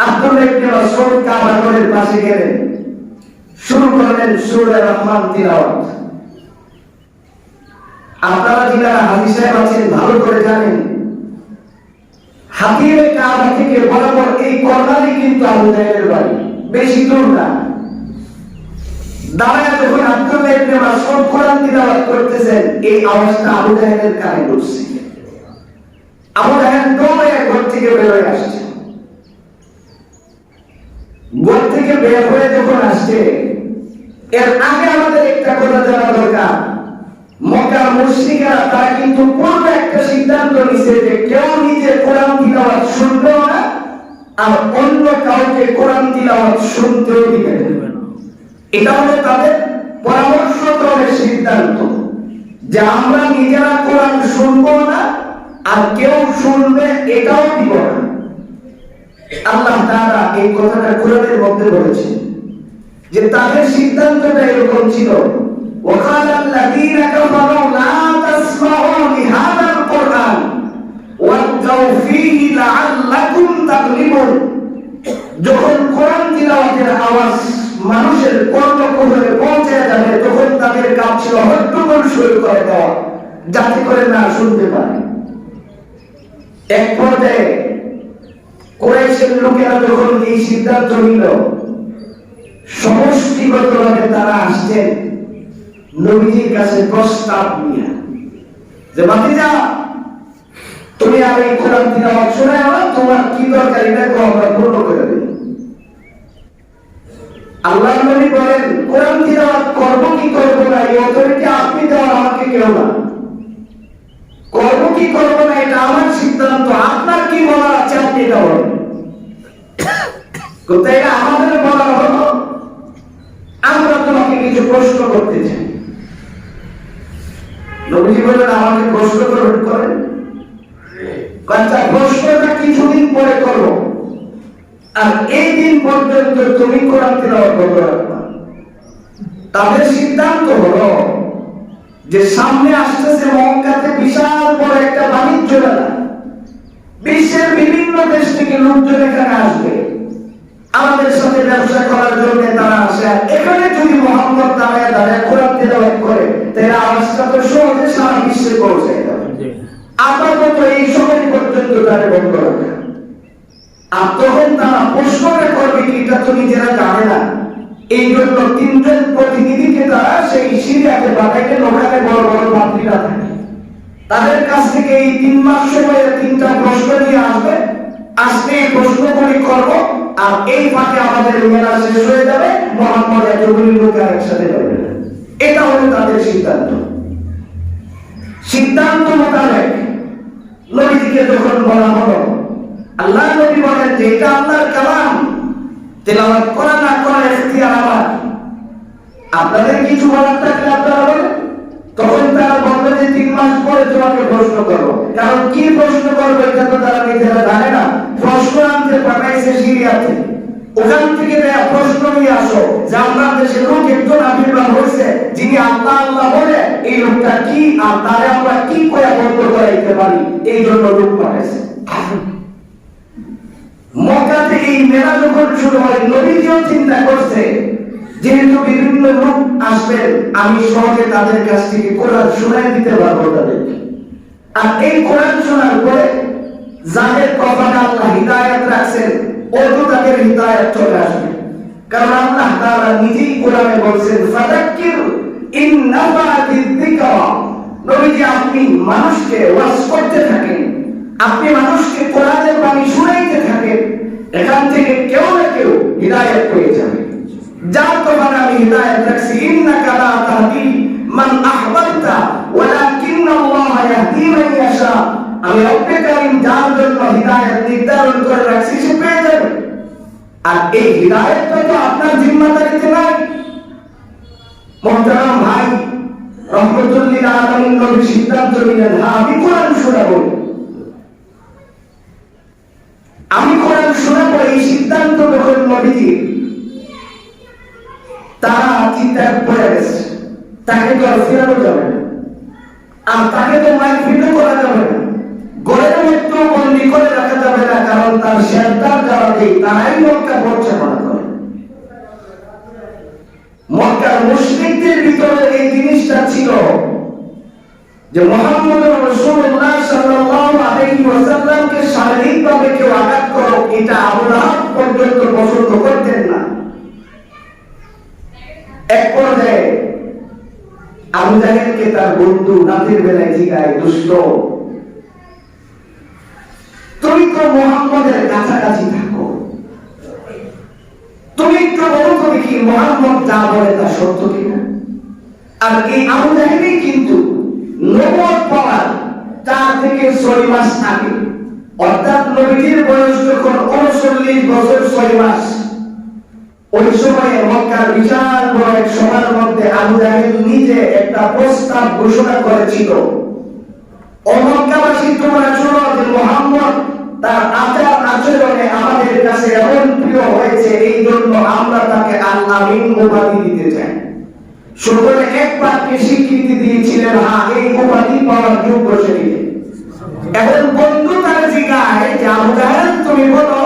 আব্দুল্লাহ ইবনে মাসউদ কাবা ঘরের পাশে গেলেন, শুরু করলেন সূরা রহমান তিলাওয়াত। আপনারা যারা হাজী সাহেব আছেন ভালো করে জানেন, হাতিয়ে কাবা থেকে বরাবর এই কর্নারে কিন্তু আবু জাহেলের বাড়ি, বেশি দূর না। দাঁড়ায় যখন আব্দুল্লাহ ইবনে মাসউদ কোরআন তিলাওয়াত করতেছেন, এই আওয়াজটা আবু জাহেলের কানে পড়ছে। আবু জাহেল দৌড়ে ঘর থেকে বের হয়ে আসছে। ঘর থেকে বের হয়ে যখন আসছে, এর আগে আমাদের একটা কথা জানা দরকার, মক্কার মুশরিকরা তারা কিন্তু পূর্বে একটা সিদ্ধান্ত নিয়েছে যে কেউ নিজে কোরআন তিলাওয়াত শুনবে না, আর অন্য কাউকে কোরআন তিলাওয়াত শুনতেও দিবে না। এটা হলো তাদের পরামর্শক্রমের সিদ্ধান্ত, যে আমরা নিজেরা কোরআন শুনবো না, আর কেউ শুনবে এটাও দিব না। আল্লাহ তাআলা এই কথাটা কোরআনের মধ্যে বলেছেন যে তাদের সিদ্ধান্তটা এরকম ছিল, وقال الذين كفروا لا تسمعوا لهذا القرآن والغوا فيه لعلكم تغلبون। যখন কোরআন তিলাওয়াতের আওয়াজ মানুষের কর্ণকুহরে পৌঁছে যাবে, তখন তাদের কাজ ছিল হট্টগোল শুরু করে দেওয়া, যাতে করে না শুনতে পারে। এক পর্যায়ে কুরাইশের লোকেরা যখন এই সিদ্ধান্ত নিল, সমষ্টিগতভাবে তারা আসছেন নবীজির কাছে প্রস্তাব নিয়ে, যে ভাতিজা, তুমি আর এই কোরআন তিলাওয়াত শোনাও না, তোমার কি দরকার এটা আমরা পূর্ণ করে দেব। আল্লাহর নবী বলেন, কোরআন তিলাওয়াত করব কি করব না এই অথরিটি আপনি দেওয়ার, আমাকে কেউ না। করব কি করব না এটা আমার সিদ্ধান্ত, আপনার কি বলার আছে আপনি এটা বলেন। কোথায় আমাদের বলার হলো, আমরা তোমাকে কিছু প্রশ্ন করতে চাই। নবীজি বলেন, আমাকে প্রশ্ন করেন। আচ্ছা, প্রশ্নটা কিছুদিন পরে করো, আর এই দিন পর্যন্ত তুমি কোরআন তিলাওয়াত করতে পারবে। তাদের সিদ্ধান্ত হলো যে সামনে আসতেছে মক্কাতে বিশাল বড় একটা বাণিজ্য মেলা, বিশ্বের বিভিন্ন দেশ থেকে লোকজন এখানে আসবে আমাদের সাথে ব্যবসা করার জন্য। তারা আসে এখানে যদি মোহাম্মদ দাঁড়ায় দাঁড়ায় কোরআন তেলাওয়াত করে, তাহলে আওয়াজটা তো সহজে সারা বিশ্বে পৌঁছে যাবে। আপাতত এই সময় পর্যন্ত তারা বন্ধ রাখা। আর তখন তারা প্রশ্নটা করবে কি এটা তো নিজেরা জানে না, এই জন্য তিনজন প্রতিনিধিকে তারা সেই সিরিয়াতে পাঠাইলেন। ওখানে বড় বড় পাত্রীরা থাকে, তাদের কাছ থেকে এই 3 মাস সময়ে 3টা প্রশ্ন নিয়ে আসবে। আসলে এই প্রশ্নগুলি করবো, আর এই ফাঁকে আমাদের মেলা শেষ হয়ে যাবে, মোহাম্মদ এতগুলি লোকের একসাথে যাবে। এটা হলো তাদের সিদ্ধান্ত। সিদ্ধান্ত মোতাবেক নবীজিকে যখন বলা হলো, আল্লাহ নবী বলেন যে এটা আল্লাহর কালাম, তেলাওয়াত করা না করা ইখতিয়ার আমার, আপনাদের কিছু বলার থাকলে আপনারা বলেন। তখন তারা বলবে যে 3 মাস পরে তোমাকে প্রশ্ন করবো। কারণ কি প্রশ্ন করবো এটা তো তারা নিজেরা জানে না। প্রশ্ন আনতে পাঠাইছে সিরিয়াতে, ওখান থেকে প্রশ্ন নিয়ে আসো যে আপনার দেশে লোক একজন আবির্ভাব হয়েছে যিনি আল্লাহ আল্লাহ বলে, এই লোকটা কি, আর তারে আমরা কি করে বন্ধ করাইতে পারি, এই জন্য লোক পাঠাইছে। মক্কা থেকে এই মেলা যখন শুরু হয়, নবীজিও চিন্তা করছে যেহেতু বিভিন্ন লোক আসবেন, আমি সহজে তাদের কাছ থেকে কোরআন শোনাই দিতে পারবো তাদেরকে। আর এই কোরআন শোনার পরে যাদের কপালে আল্লাহ হিদায়াত রাখছেন, ওতো তাদের হিদায়াত চলে আসবে। কারণ আল্লাহ তাআলা নিজেই কোরআনে বলছেন, ফাযাক্কির ইন নাফাতিয যিকরা। নবীজি আপনি মানুষকে ওয়াজ করতে থাকেন, আপনি মানুষকে কোরআনের বাণী শোনাইতে থাকেন, এখান থেকে কেউ না কেউ হিদায়াত পেয়ে যাবে। যার কপালে আমি হিদায়াত রাখছি, ইন্নাকা লা তাহদি মান আহবাবতা ওয়ালাকিন্নাল্লাহ ইয়াহদি মান ইয়াশা। আমি রব্বে কারীম যার জন্য হিদায়াত নির্ধারণ করে রাখছি সে পেয়ে যাবে। আর এই হিদায়াতটা তো আপনার জিম্মাদারিতে নাই। মুহতারাম ভাই, রহমতুল লিল আলামিন নবী সিদ্ধান্ত নিলেন, আমি কোরআন শোনাবো, আমি কোরআন শোনাবো। এই সিদ্ধান্ত যখন নবীজি, তারা চিন্তায় পড়ে গেছে, তাকে তো আর ফেরানো যাবে না, আর তাকে তো মারপিট করা যাবে না, ঘরের মধ্যে বন্দী করে রাখা যাবে না। কারণ তার শেল্টার যারা দেয় তারাই মক্কা পরিচালনা করে। মক্কার মুশরিকদের ভিতরে এই জিনিসটা ছিল যে মুহাম্মদ রাসূলুল্লাহ সাল্লাল্লাহু আলাইহি ওয়াসাল্লামকে শারীরিকভাবে কেউ আঘাত করো, এটা আবু লাহাব পর্যন্ত পছন্দ করতেন না। এক পর্যায়ে আবু জাহেলকে তার বন্ধু রাতের বেলায় জিগায়, দুষ্ট তুমি তো মুহাম্মদের কাছাকাছি থাকো, তুমি একটু বলো তো দেখি মুহাম্মদ যা বলে তা সত্য কিনা। আর এই আবু জাহেলই কিন্তু নবুয়ত পাওয়ার 4 থেকে 6 মাস আগে, অর্থাৎ নবীজির বয়স যখন 39 বছর 6 মাস, ওই সময়ে মক্কার বিশাল বড় এক সভার মধ্যে আবু জাহেল নিজে একটা প্রস্তাব ঘোষণা করেছিল, ও মক্কাবাসী তোমরা শোনো যে মুহাম্মদ তার আচার আচরণে আমাদের কাছে এমন প্রিয় হয়েছে, এই জন্য আমরা তাকে আল আমিন উপাধি দিতে চাই। সকলে এক বাক্যে স্বীকৃতি দিয়েছিলেন, হ্যাঁ এই উপাধি পাওয়ার যোগ্য সে। এখন বন্ধু তার জিজ্ঞাসা যে আবু জাহেল তুমি বলো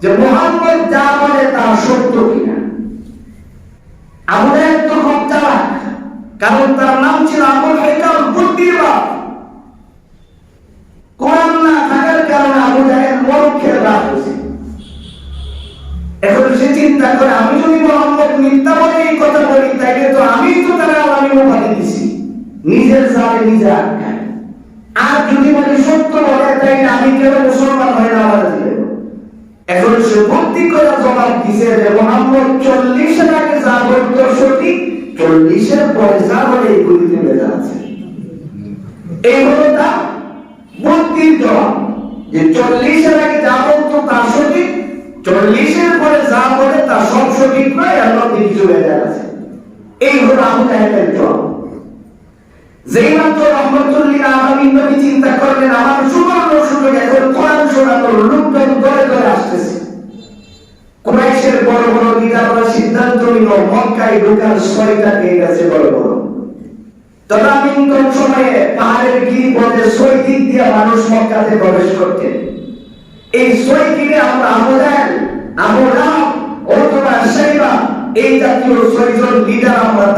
যে মুহাম্মদ যা বলে তা সত্য কিনা। আবু জাহেল তো খুব চালাক, কারণ তার নাম ছিল আবুল হাইকাম, বুদ্ধির বাপ। কোরআন না থাকার কারণে আবু জাহেল মূর্খের বাপ হয়েছে। এখন সে চিন্তা করে, আমি যদি মুহাম্মদ মিথ্যা বলে এই কথা বলি, তাইলে তো আমি তো তার আমি উপাধি দিছি, নিজের জালে নিজে আটকায়। আর যদি বলে সত্য বলে, তাইলে আমি কেন মুসলমান হয়ে না আমার দিলে। এখন সে বুদ্ধি করে জবাব দিছে যে মুহাম্মদ 40-এর আগে যা বলতো সঠিক, 40-এর পরে যা বলে এইগুলিতে বেজা আছে। এই হলো তা বুদ্ধির জবাব, যে 40-এর আগে যা বলতো তা সঠিক, 40-এর পরে যা বলে তা সব সঠিক নয়, এর মধ্যে কিছু বেজা আছে। এই হলো আবু জাহেলের জবাব। যেই মাত্র রহমতুল লিল আলামিন নবী চিন্তা করলেন, আমার সুবর্ণ সুযোগ, এখন কোরআন শোনানোর লোকজন দলে দলে আসতেছে। কুরাইশের বড় বড় লিডাররা সিদ্ধান্ত নিল মক্কায় ঢোকার 6টা গেট আছে বড় বড়। তদানীন্তন সময়ে পাহাড়ের গিরিপথে সৈকিক দিয়ে মানুষ মক্কাতে প্রবেশ করতেন। এই সৈকিকে আমরা আমরাম অথবা সাইবা এই জাতীয় 6 জন লিডার আমরা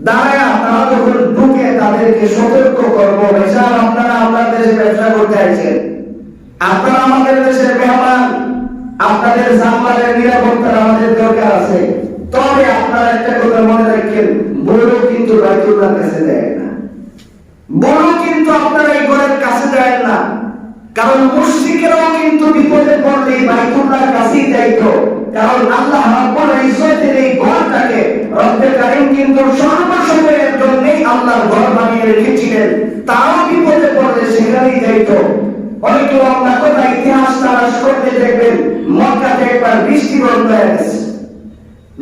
দাঁড়ায়া তারা যখন ঢুকে তাদেরকে সতর্ক করবো, স্যার আপনারা আপনার দেশে ব্যবসা করতে আইছেন, আপনারা আমাদের দেশের মেহমান, আপনাদের জানমালের নিরাপত্তার আমাদের দরকার আছে, তবে আপনারা একটা কথা মনে রাখেন, বড় কিন্তু বাইতুল্লাহর কাছে দেয় না, বড় কিন্তু আপনারা এই ঘরের কাছে দেয় না, কারণ মুশরিকেরাও কিন্তু বিপদে পড়লে বাইতুল্লাহর কাছেই যাইতো, কারণ আল্লাহ রাব্বুল ইজ্জতের এই ঘরটাকে রব্বে কারীম কিন্তু সর্বসময়ের জন্যই আল্লাহর ঘর বানিয়ে রেখেছিলেন, তাও বিপদে পড়লে সেখানেই যাইতো। অনেক লম্বা কথা ইতিহাস তালাশ করতে দেখবেন মক্কাতে একবার বৃষ্টি বন্ধ হয়ে গেছে।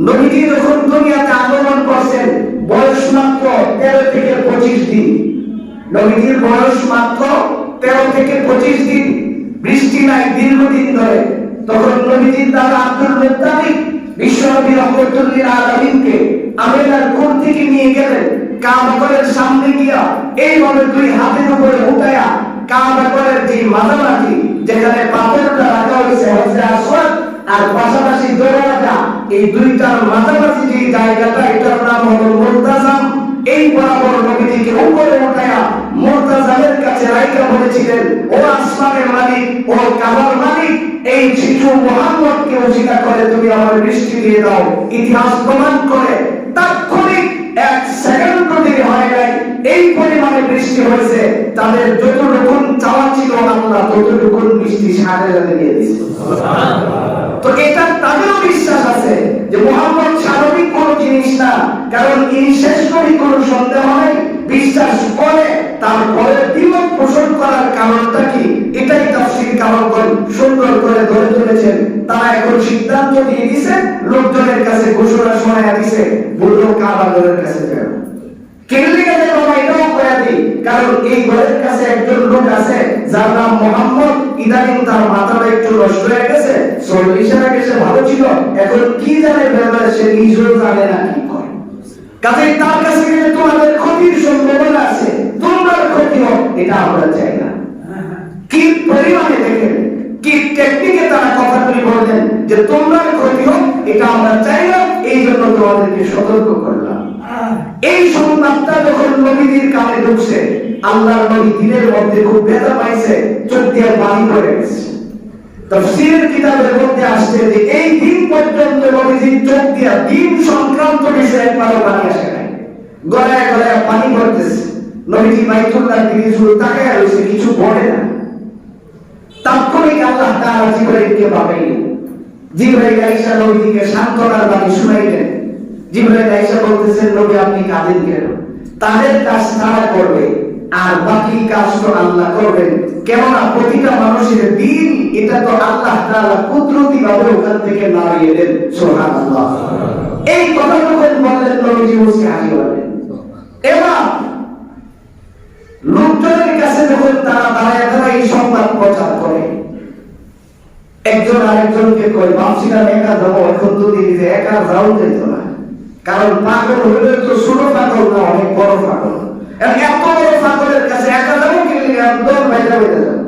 নবীজি যখন দুনিয়াতে আগমন করছেন বয়স মাত্র 13 থেকে 25 দিন, নবীজির বয়স মাত্র 13 থেকে 25 দিন, বৃষ্টি নাই দীর্ঘদিন ধরে। তখন নবীজির দাদা আব্দুল মুত্তালিব বিশ্বনবী রাহমাতুল লিল আলামিনকে আমিনার কোল থেকে নিয়ে গেলেন, কাবা ঘরের সামনে গিয়া এইভাবে 2 হাতের উপরে উঠায়া কাবা ঘরের যে মাঝামাঝি যেখানে পাথরটা রাখা হয়েছে হযরত আসওয়াদ আর পাশাপাশি দরওয়াজা, এই দুইটার মাঝামাঝি যে জায়গাটা এটার নাম হলো মুরতাজাম, এই বরাবর নবীজিকে উপরে উঠায়া মুরতাজামের কাছে রাইখা বলেছিলেন, ও আসমানের মালিক, ও কাবার মালিক, এই শিশু মুহাম্মদকে ওসিলা করে তুমি আমার বৃষ্টি দিয়ে দাও। ইতিহাস প্রমাণ করে তাৎক্ষণিক 1 সেকেন্ড দেরি হয় নাই, এই পরিমাণে বৃষ্টি হয়েছে, তাদের যতটুকু চাওয়া ছিল আল্লাহ ততটুকু বৃষ্টি সাথে সাথে দিয়ে দিয়েছে। তো এটা তাদেরও বিশ্বাস আছে যে মুহাম্মদ স্বাভাবিক কোন জিনিস না, কারণ ইনি শেষ নবী, কোনো সন্দেহ নাই। বিশ্বাস করে তারপরে দ্বিমত পোষণ করার কারণটা কি, এটাই তাফসীর কারকগণ সুন্দর করে ধরে তুলেছেন। তারা এখন সিদ্ধান্ত দিয়ে দিয়েছে, লোকজনের কাছে ঘোষণা শোনায়া দিয়েছে, বললো কাবা ঘরের কাছে যাও। কেল্লিকে যে বাবা এটাও করে দিই, কারণ এই ঘরের কাছে একজন লোক আছে যার নাম মোহাম্মদ, ইদানিং তার মাথাটা একটু নষ্ট হয়ে গেছে, 40 আগে সে ভালো ছিল, এখন কি জানে ব্যাপারে সে নিজেও জানে না কি করে, কাজে তার কাছে গেলে তোমাদের ক্ষতির সম্ভাবনা আছে, তোমার ক্ষতি হোক এটা আমরা চাই না। কি পরিমাণে দেখেন, কি টেকনিকে তারা কথাগুলি বললেন যে তোমার ক্ষতি হোক এটা আমরা চাই না, এই জন্য তোমাদেরকে সতর্ক করলাম। এই সংবাদটা যখন নবীজির কানে ঢুকছে, আল্লাহর নবী দিনের মধ্যে খুব ব্যথা পাইছে, চোখ দিয়ে পানি পড়ে গেছে। তাফসীরের কিতাবের মধ্যে আসছে যে এই দিন পর্যন্ত নবীজির চোখ দিয়ে দিন সংক্রান্ত বিষয়ে একবারও পানি আসে নাই, গলায় গলায় পানি পড়তেছে। নবীজি বাইতুল্লাহর দিকে শুধু তাকায় রয়েছে, কিছু বলে না। তাৎক্ষণিক আল্লাহ তাআলা জিবরাইলকে পাঠাইলেন। জিবরাইল আয়েশা নবীকে সান্ত্বনার বাণী শুনাইলেন। জিবরাইল আয়েশা বলতেছেন, নবী আপনি কাঁদেন কেন? তাদের কাজ তারা করবে, আর বাকি কাজ তো আল্লাহ করবেন। কেননা প্রতিটা মানুষের দিন এটা তো আল্লাহ তাআলা কুদরতি ভাবে ওখান থেকে নামিয়ে দেন। সুবহানাল্লাহ। এই কথা যখন বললেন, নবীজি মুসকে হাসি বললেন। এবার লোকজনের কাছে যখন তারা দাঁড়ায় এই সংবাদ প্রচার করে, একজন আরেকজনকে কয়, ভাবছিলাম একা যাবো, এখন তো দেখি যে একা যাও যেত না, কারণ পাগল হলে তো ছোট পাগল না, অনেক বড় পাগল। এত বড় পাগলের কাছে একা যাবো কিন্তু একদম বাইরে বেঁধে যাবো।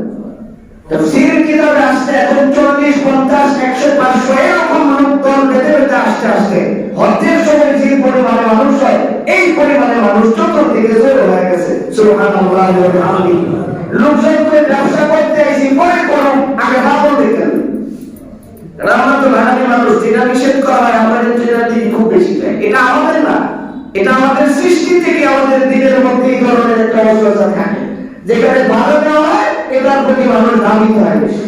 তাফসীরের কিতাবে আসছে এখন 40, 50, 100, 500 এরকম লোক দল বেঁধে বেঁধে আসতে আসতে হজ্জের সময় যে পরিমাণে মানুষ হয়, এই পরিমাণে মানুষ চতুর্দিকে জড়ো হয়ে গেছে। সুবহানাল্লাহ ওয়া বিহামদিহি। লোকজন করে ব্যবসা করতে আইছি, পরে করো, আগে ভালো দেখেন। আমরা তো বাঙালি মানুষ, যেটা নিষেধ করা হয় আমাদের যেটা দিন খুব বেশি দেয়, এটা আমাদের না, এটা আমাদের সৃষ্টি থেকে আমাদের দিনের মধ্যে এই ধরনের একটা অবস্থা থাকে, যেখানে ভালো দেওয়া হয় এটার প্রতি মানুষ দাবিত হয় বেশি।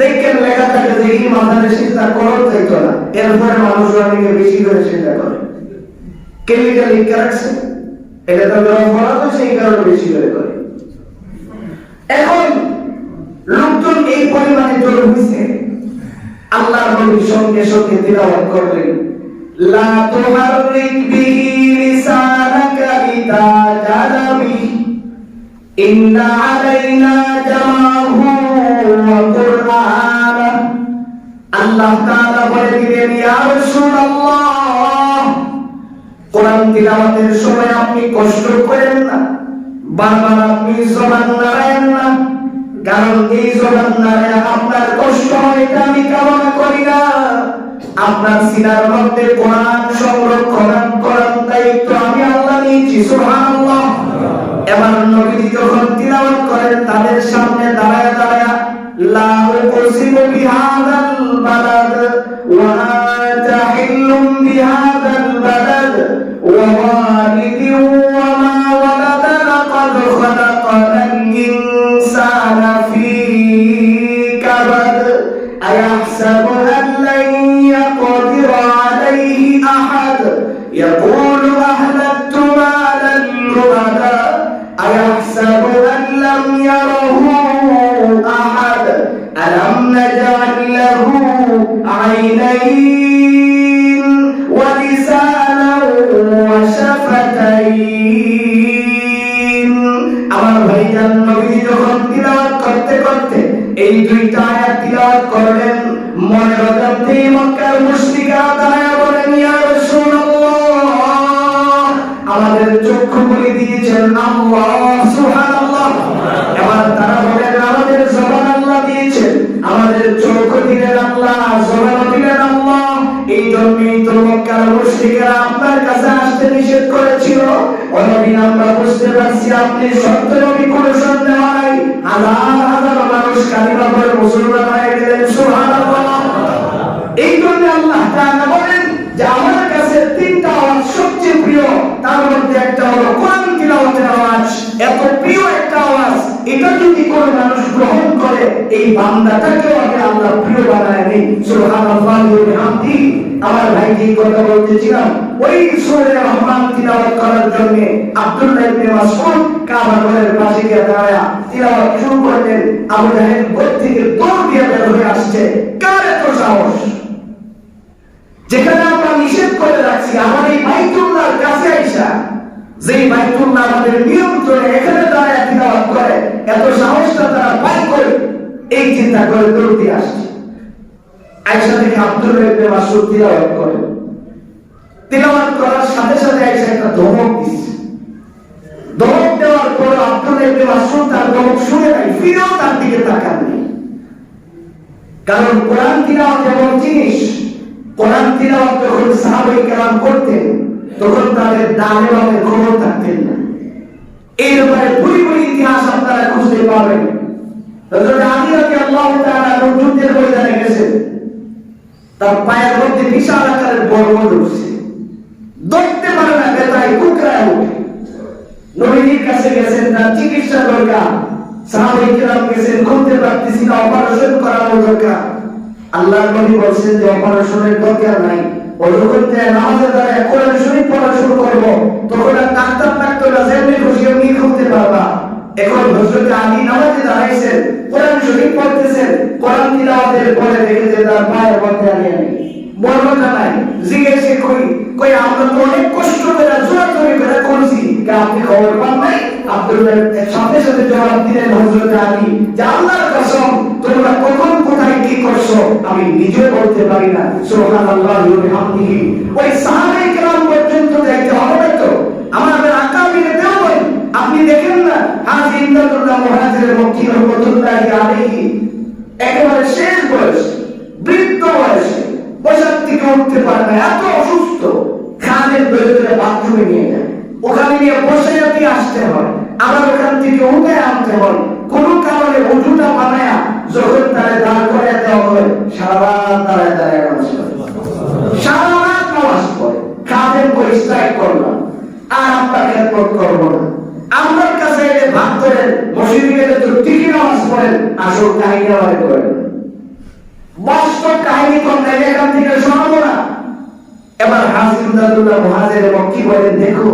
দেখেন লেখা থাকে যে এই মাথায় চিন্তা করো চাইতো না, এরপরে মানুষ অনেকে বেশি করে চিন্তা করে। কেমিক্যাল ইন্টারাকশন এটা তো বলা তো সেই কারণে বেশি করে করে। এখন লোকজন এই পরিমাণে জড়ো হয়েছে, আল্লাহ নবীর সঙ্গে সঙ্গে তিলাওয়াত করলেন, লা তুহাররিক বিহি লিসানাকা লিতাজালা বিহি ইন্না আলাইনা জামাহু ওয়া কুরআনা। আল্লাহ তাআলা বলে দিলেন, ইয়া রাসূলুল্লাহ কোরআন তিলাওয়াতের সময় আপনি কষ্ট করেন না, বারবার আপনি জবান নাড়ায়েন না, কারণ এই জবান নাড়ায় আপনার কষ্ট হয় এটা আমি কামনা করি না। আপনার সিনার মধ্যে কোরআন সংরক্ষণ করার দায়িত্ব আমি আল্লাহ নিয়েছি। সুবহানাল্লাহ। এবার নবী যখন তিলাওয়াত করেন তাদের সামনে দাঁড়ায় দাঁড়ায় লা উকসিমু বিহাদাল বালাদ ওয়া আনতা হিল্লুম বিহাদাল বালাদ ওয়া ওয়ালিদিন ওয়া মা ওয়ালাদ লাকাদ খালাকানাল ইনসানা ফী কাবাদ আয়াহসাবু আন লান ইয়াকদিরা আলাইহি আহাদ ইয়াকুলু আহলাকতু মালান লুবাদা أيحسب أن لم يره أحد ألم نجعل له عينين ولسانا وشفتين আমার ভাইজান নবী যখন তিলাওয়াত করতে করতে এই দুইটা আয়াত তিলাওয়াত করলেন, মনের মধ্যে মক্কার মুশরিকরা দাঁড়ায় বলেন, ইয়া রাসূলুল্লাহ, আমাদের চক্ষু খুলে দিয়েছেন আল্লাহ। সুবহানাল্লাহ। এবার তারা বলেন, আমাদের জবান আল্লাহ দিয়েছেন, আমাদের চক্ষু দিলেন আল্লাহ, জবান দিলেন আল্লাহ। এই জন্যই তো মক্কার মুশরিকরা আপনার কাছে আসতে নিষেধ করেছিল। ও নবী, আমরা বুঝতে পারছি আপনি সত্য নবী, কোনো সন্দেহ নাই। হাজার হাজার মানুষ কালিমা পড়ে মুসলমান হয়ে গেলেন। সুবহানাল্লাহ। এই জন্য আল্লাহ তাআলা বলেন যে আমার কাছে তিনটা আওয়াজ সবচেয়ে প্রিয়, তার মধ্যে একটা হলো কোরআন তিলাওয়াতের আওয়াজ। এত প্রিয় একটা আওয়াজ, এটা যদি কোনো মানুষ গ্রহণ করে এই বান্দাটাকেও আগে আল্লাহ প্রিয় বানায় নেই। সুবহানাল্লাহি ওয়া বিহামদিহি। আমার ভাই যে কথা বলতেছিলাম, ওই সূরা রহমান তিলাওয়াত করার জন্য আব্দুল্লাহ ইবনে মাসউদ কাবা ঘরের পাশে গিয়ে দাঁড়ায়া তিলাওয়াত শুরু করলেন। আবু জাহেল ঘর থেকে দৌড় দিয়ে বের হয়ে আসছে। কার এত সাহস? যেখানে আমরা নিষেধ করে রাখছি, আমার এই বাইতুল্লাহর কাছে আইসা, যেই বাইতুল্লাহ আমাদের নিয়ন্ত্রণে, এখানে দাঁড়ায় তিলাওয়াত করে, এত সাহসটা তারা পায় করে, এই চিন্তা করে দৌড় দিয়ে আসছে। আয়েশা থেকে আব্দুল্লাহ ইবনে মাসউদ তিলাওয়াত করে, তিলাওয়াত করার সাথে সাথে আয়েশা একটা ধমক দিচ্ছে। ধমক দেওয়ার পর আব্দুল্লাহ ইবনে মাসউদ তার ধমক শুনে নাই, ফিরেও তার দিকে তাকাননি। কারণ কোরআন তিলাওয়াত এমন জিনিস, কোরআন তিলাওয়াত যখন সাহাবায়ে কেরাম করতেন তখন তাদের ডানে বামে খবর থাকতেন না। এই ব্যাপারে ভুরি ভুরি ইতিহাস আপনারা খুঁজতে পাবেন। হযরত আলী রাদিয়াল্লাহু তাআলা যুদ্ধের ময়দানে গেছেন, তার পায়ের মধ্যে বিশাল আকারের বর্ম ঢুকছে, ধরতে পারে না, ব্যথায় কুকড়ায় ওঠে। নবীর কাছে গেছেন, তার চিকিৎসা দরকার। সাহাবায়ে কেরাম গেছেন, খুলতে পারতেছি না, অপারেশন করানো দরকার। আল্লাহর নবী বলেন যে অপারেশনের দরকার নাই, যখন নামাজে দাঁড়ায় কোরআন শরীফ পড়া শুরু করব, তখন আর ডাক্তার যেমনি খুশি এমনি খুলতে পারবা। এখন হযরত আলী নামাজে দাঁড়াইছেন, কোরআন শরীফ পড়তেছেন, কোরআন তিলাওয়াতের পরে দেখে যে তার পায়ের মধ্যে আলিয়া নেই, বর্মটা নাই। জিজ্ঞেসে কই আমরা তো অনেক কষ্ট করে জোরাজোরি করে করছি, আপনি খবর পান নাই? আব্দুল্লাহ সাথে সাথে জবাব দিলেন হযরত আলী যে আল্লাহর কসম, তোমরা কখন কোথায় কি করছো আমি নিজে বলতে পারি না। সুবহানাল্লাহি ওয়া বিহামদিহি। ওই সাহাবায়ে কেরাম পর্যন্ত দেখতে হবে তো, আমাদের আকাবিরে দেওয়াই আপনি দেখেন না, হাজী ইমদাদুল্লাহ মুহাজির মক্কি রহমাতুল্লাহি আলাইহি একেবারে শেষ বয়স, বৃদ্ধ বয়সে, বসার থেকে উঠতে পারে না, এত অসুস্থ। খানের ভেতরে বাথরুমে নিয়ে যায়, ওখানে নিয়ে বসে দিয়ে আসতে হয়, আবার ওখান থেকে উঠে আনতে হয়। কোন কারণে উঠুটা বানায়া যখন তারা দাঁড় করে দেওয়া হয়, সারা রাত দাঁড়ায় দাঁড়ায় নামাজ পড়ে, সারা রাত নামাজ পড়ে। খাদের করে স্ট্রাইক করলাম, আর আপনার খেদমত করবো না। আপনার কাছে এলে ভাত করেন, মসজিদে গেলে তো ঠিকই নামাজ পড়েন, আসল কাহিনী আমাদের করেন। বাস্তব কাহিনী করলে এখান থেকে শোনাবো না। এবার হাজী ইমদাদুল্লাহ মুহাজির মক্কি বলেন, দেখো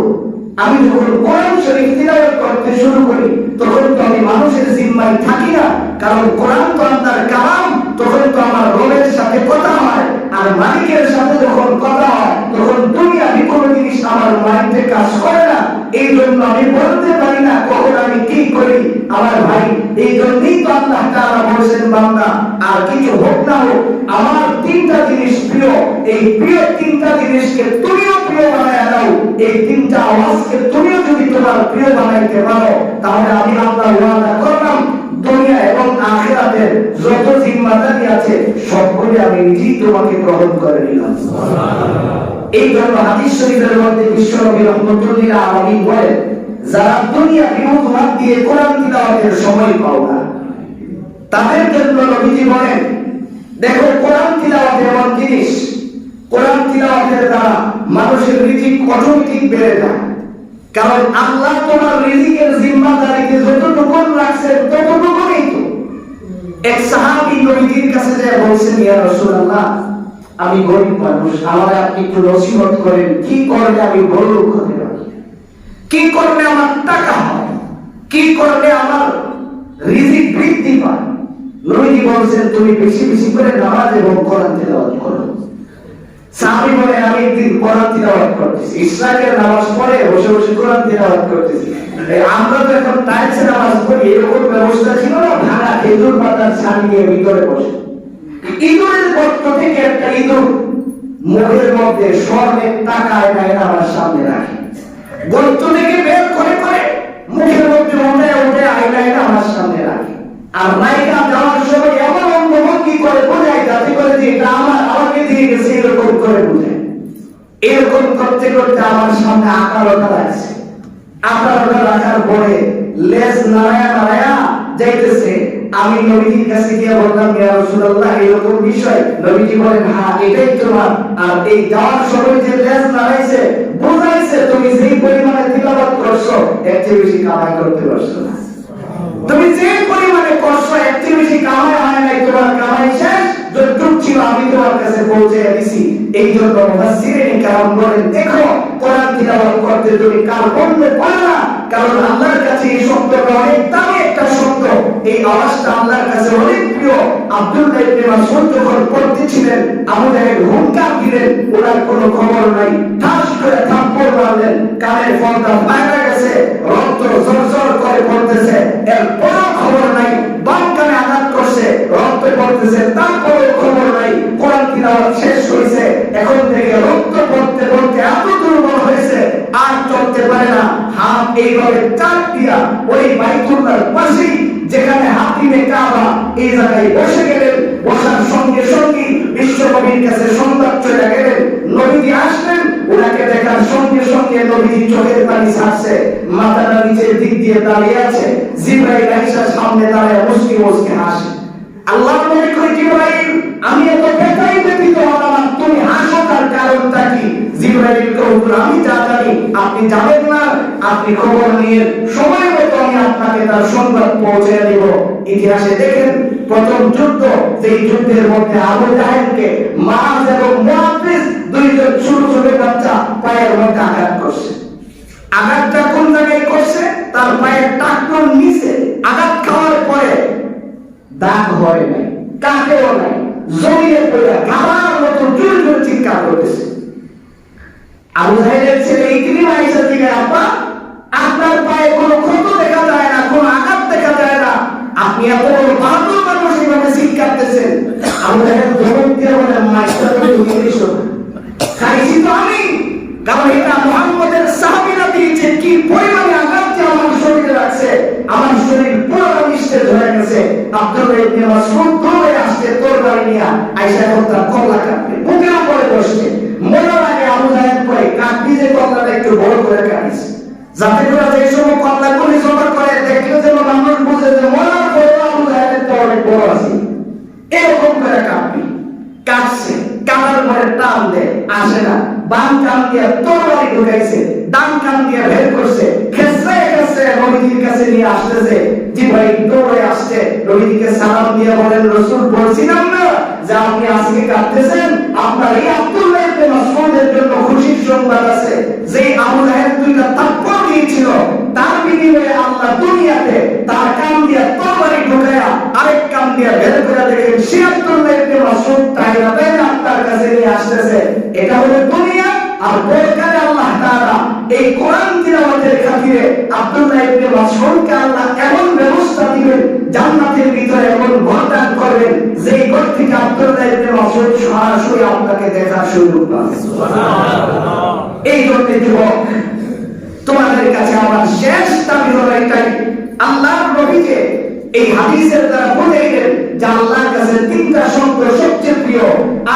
আমি যখন কোরআন শরীফ তিলাওয়াত করতে শুরু করি তখন তো আমি মানুষের জিম্মায় থাকি না, কারণ কোরআন তো আল্লাহর কালাম, তখন তো আমার রবের সাথে কথা হয়। আর মালিকের সাথে যখন কথা হয় তখন দুনিয়াবি কোনো জিনিস আমার মাইন্ডে কাজ করে না। এই জন্য আমি বলতে পারি না কখন আমি কি করি। আমার ভাই, এই জন্যই তো আল্লাহ তাআলা বলেছেন, বান্দা আর কিছু হোক না হোক আমার তিনটা জিনিস প্রিয়, এই প্রিয় তিনটা জিনিসকে তুমিও প্রিয় বানায় দাও। এই তিনটা আওয়াজকে তুমিও যদি তোমার প্রিয় বানাইতে পারো, তাহলে আমি আল্লাহ ওয়াদা করলাম দুনিয়া এবং আখিরাতের যত জিম্মাদারি আছে সবগুলো আমি নিজেই তোমাকে গ্রহণ করে নিলাম। এই জন্য হাদিস শরীফের মধ্যে বিশ্বনবী রাহমাতুল্লিল আলামিন বলেন, যারা দুনিয়া বিমুখ হাত দিয়ে কোরআন তিলাওয়াতের সময় পাও না, তাদের জন্য নবীজি বলেন, দেখো কোরআন তিলাওয়াত এমন জিনিস, কোরআন তিলাওয়াতের দ্বারা মানুষের রিজিক অটোমেটিক বেড়ে যায়। কারণ আল্লাহ তোমার রিজিকের জিম্মাদারিতে যতটুকু রাখছেন ততটুকুই তো। এক সাহাবী নবীজির কাছে যায় বলছেন, ইয়া রাসূলুল্লাহ, আমি গরিব মানুষ, আমাকে আপনি একটু নসিহত করেন, কি করলে আমি বড় লোক হতে পারি, কি করলে আমার টাকা হয়, কি করলে আমার রিজিক বৃদ্ধি পায়। নবীজি বলছেন, তুমি বেশি বেশি করে নামাজ এবং কোরআন তেলাওয়াত করো। সাহাবী বলে, আমি একদিন কোরআন তিলাওয়াত করতেছি, ইশরাকের নামাজ পড়ে বসে বসে কোরআন তিলাওয়াত করতেছি। আমরা তো এখন টাইলসে নামাজ পড়ি, এরকম ব্যবস্থা ছিল না, ভাঙা খেজুর পাতার ছানি নিয়ে ভিতরে বসে। ইঁদুরের গর্ত থেকে একটা ইঁদুর মুখের মধ্যে স্বর্ণের টাকা এনে আমার সামনে রাখে, গর্ত থেকে বের করে করে মুখের মধ্যে উঠে উঠে আয়না এনে আমার সামনে রাখে। আর নায়িকা যাওয়ার সময় এমন অঙ্গভঙ্গি করে বোঝায় যাতে করে যে এটা আমার, আমাকে দিয়ে গেছে, এরকম করে বোঝায়। এরকম করতে করতে আমার সামনে আকারটা রাখছে, আকারটা রাখার পরে লেজ নাড়ায়া নাড়ায়া যাইতেছে। আমি নবীজির কাছে গিয়ে বললাম, ইয়া রাসূলুল্লাহ, এরকম বিষয়। নবীজি বলেন, হ্যাঁ এটাই তোমার। আর এই যাওয়ার সময় যে লেজ নাড়াইছে বোঝাইছে তুমি যেই পরিমাণে তিলাওয়াত করছো এর চেয়ে বেশি কামাই করতে পারছো না। তুমি যে পরিমাণে করছো এর চেয়ে বেশি কামাই হয় নাই, তোমার কামাই শেষ। যতটুকু ছিল আমি তোমার কাছে পৌঁছে দিয়েছি। এই জন্য মুফাসসিরিন কেরাম বলেন, দেখো কোরআন তিলাওয়াত করতে তুমি কার বলতে পারো না, কারণ আল্লাহর কাছে এই শব্দটা অনেক দামি একটা শব্দ। এই আওয়াজটা আল্লাহর কাছে অনেক প্রিয়। আব্দুল্লাহ ইবনে মাসউদ যখন পড়তেছিলেন, আবু জাহেল হুঙ্কার দিলেন, ওনার কোনো খবর নাই, ঠাস করে থাপ্পড় মারলেন, কানের পর্দা ফাটা গেছে, রক্ত ঝরঝর করে পড়তেছে, এর কোনো খবর নাই। বাম কানে আঘাত করছে, রক্ত পড়তেছে, তারপরেও খবর নাই। কোরআন তিলাওয়াত শেষ হয়েছে, এখন থেকে রক্ত পড়তে পড়তে এত দুর্বল হয়েছে আর চলতে পারে না। হাত এইভাবে চাপ দিয়া ওই বাইতুল্লাহর পাশেই যেখানে হাতিমে কাবা, এই জায়গায় বসে গেলেন। বসার সঙ্গে সঙ্গে বিশ্বনবীর কাছে সংবাদ চলে গেলেন। নবীজি আসলেন, ওনাকে দেখার সঙ্গে সঙ্গে নবীজি চোখের পানি ছাড়ছে, মাথাটা নিচের দিক দিয়ে দাঁড়িয়ে আছে। জিবরাইল আয়েশার সামনে দাঁড়ায় মুস্কি মুস্কি হাসে। আল্লাহ নবী কই, জিবরাইল, আমি এত ব্যথাই ব্যথিত হলাম, তুমি হাসো, তার কারণটা কি? জিবরাইল কই, আমি যা জানি আপনি জানেন না, আপনি খবর নিয়ে সময় মতো আমি আপনাকে তার সংবাদ পৌঁছে দেব। ইতিহাসে দেখেন, প্রথম যুদ্ধ, সেই যুদ্ধের মধ্যে আবু জাহেলকে মাআজ এবং মুআফিজ দুইজন ছোট ছোট বাচ্চা পায়ের মধ্যে আঘাত করছে। আঘাতটা কোন জায়গায় করছে? তার পায়ের টাকনোর নিচে। আঘাত খাওয়ার পরে দাগ হয় নাই, কাটেও নাই, জমিয়ে পড়ে গাবার মতো জোর জোর চিৎকার করতেছে। আবু জাহেলের ছেলে ইকরিমা এসে দিকে, আব্বা, আপনার পায়ে কোনো ক্ষত দেখা যায় না, কোনো আঘাত দেখা যায় না, আপনি এত বড় বাহাদুর মানুষ এইভাবে চিৎকারতেছেন। আবু জাহেল ধমক দিয়ে বলে, মাস্টার তুমি এসো, খাইছি তো আমি, কারণ এটা মুহাম্মদের সাহাবীরা দিয়েছে। কি পরিমাণে আঘাত যে আমার শরীরে লাগছে, আমার শরীর পুরো নিঃশেষ হয়ে গেছে। আব্দুল্লাহ ইবনে মাসউদ দৌড়ে আসছে তরবারি নিয়ে, আয়েশা এখন তার কল্লা কাটবে, বুকের উপরে বসছে। মরার আগে আবু জাহেল করে কাটবি যে কল্লাটা একটু বড় করে কাটিস, যাতে করে যে সময় কল্লাগুলি জমা করে দেখলে যেন মানুষ বুঝে যে মরার পরে আবু জাহেলের তো অনেক বড় আছে, এরকম করে কাটবি। কাটছে, কাটার পরে টান দেয়, আসে না। বাম কান দিয়ে তরবারি ঢুকাইছে, ডান কান দিয়ে বের করছে, খেসে খেসে নবীজির কাছে নিয়ে আসতেছে। জিবরাইল দৌড়ে আসছে, নবীজিকে সালাম দিয়ে বলেন, রাসূল, বলছিলাম না যে আপনি আজকে কাটতেছেন, আপনার এই আব্দুল্লাহ ইবনে মাসউদের জন্য খুশির সংবাদ আছে। যে আবু জাহেল দুইটা থাপ্পড় দিয়েছিল, তার বিনিময়ে আল্লাহ দুনিয়াতে তার কান দিয়ে তরবারি ঢুকায়া আরেক কান দিয়ে বের করে দেখেন সে আব্দুল্লাহ ইবনে মাসউদ তাইরাতে আপনার কাছে নিয়ে আসতেছে। এটা হলো দুনিয়া। আর পরকালে আল্লাহ তাআলা এই কোরআন তিলাওয়াতের খাতিরে আব্দুল্লাহ ইবনে মাসউদকে আল্লাহ এমন ব্যবস্থা দিবেন, জান্নাতের ভিতরে এমন ঘর দান করবেন, যেই ঘর থেকে আব্দুল্লাহ ইবনে মাসউদ সরাসরি আপনাকে দেখার সুযোগ পাবে। সুবহানাল্লাহ। এই জন্য যুবক, নবীকে এই হাদিসের দ্বারা বুঝাইলেন যে আল্লাহর কাছে তিনটা শব্দ সবচেয়ে প্রিয়,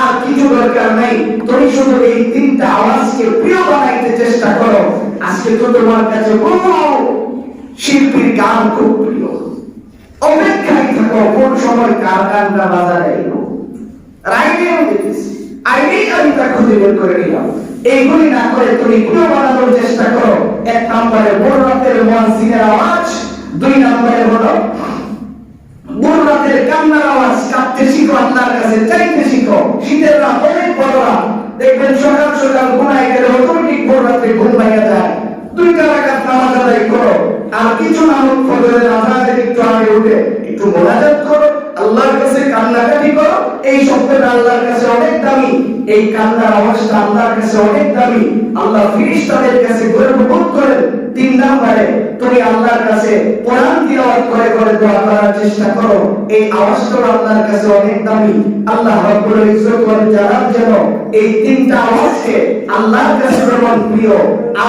আর কিছু দরকার নাই। তুমি শুধু এই তিনটা আওয়াজকে প্রিয় বানাইতে চেষ্টা করো। আজকে তো তোমার কাছে বহু শিল্পীর গান খুব প্রিয়, অপেক্ষায় থাকো কোন সময় কার গানটা বাজারে এলো। রাইডেও দেখেছি, আইডিয়াই আমি তা খুঁজে বের করে নিলাম। এইগুলি না করে তুমি প্রিয় বানানোর চেষ্টা করো। এক নম্বরে ভোর রাতের মুয়াজ্জিনের আওয়াজ, দুই নম্বরে হলো ভোর রাতের কান্নার আওয়াজ। কাঁদতে শিখো, আল্লাহর কাছে চাইতে শিখো। শীতের রাত অনেক বড় রাত, দেখবেন সকাল সকাল ঘুমাই গেলে অটোমেটিক ভোর রাতে ঘুম ভাঙা যায়। দুইটা রাকাত নামাজ আদায় করো, আর কিছু নামাজ ফজরের আজানের একটু আগে উঠে একটু মোনাজাত করো, আল্লাহর কাছে কান্নাকাটি করো। এই শব্দটা আল্লাহর কাছে অনেক দামি, এই কান্নার আওয়াজটা আল্লাহর কাছে অনেক দামি। আল্লাহ ফেরেশতাদের কাছে গৌরববোধ করেন। তিন নম্বরে তুমি আল্লাহর কাছে কোরআন তিলাওয়াত করে করে দোয়া করার চেষ্টা করো। এই আওয়াজটা আল্লাহর কাছে অনেক দামি। আল্লাহ রাব্বুল ইজ্জত ওয়াল জালাল যেন এই তিনটা আওয়াজকে আল্লাহর কাছে যেমন প্রিয়,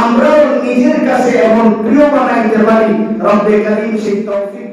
আমরাও নিজের কাছে এমন প্রিয় বানাইতে পারি। রব্বে কারীম সেই তৌফিক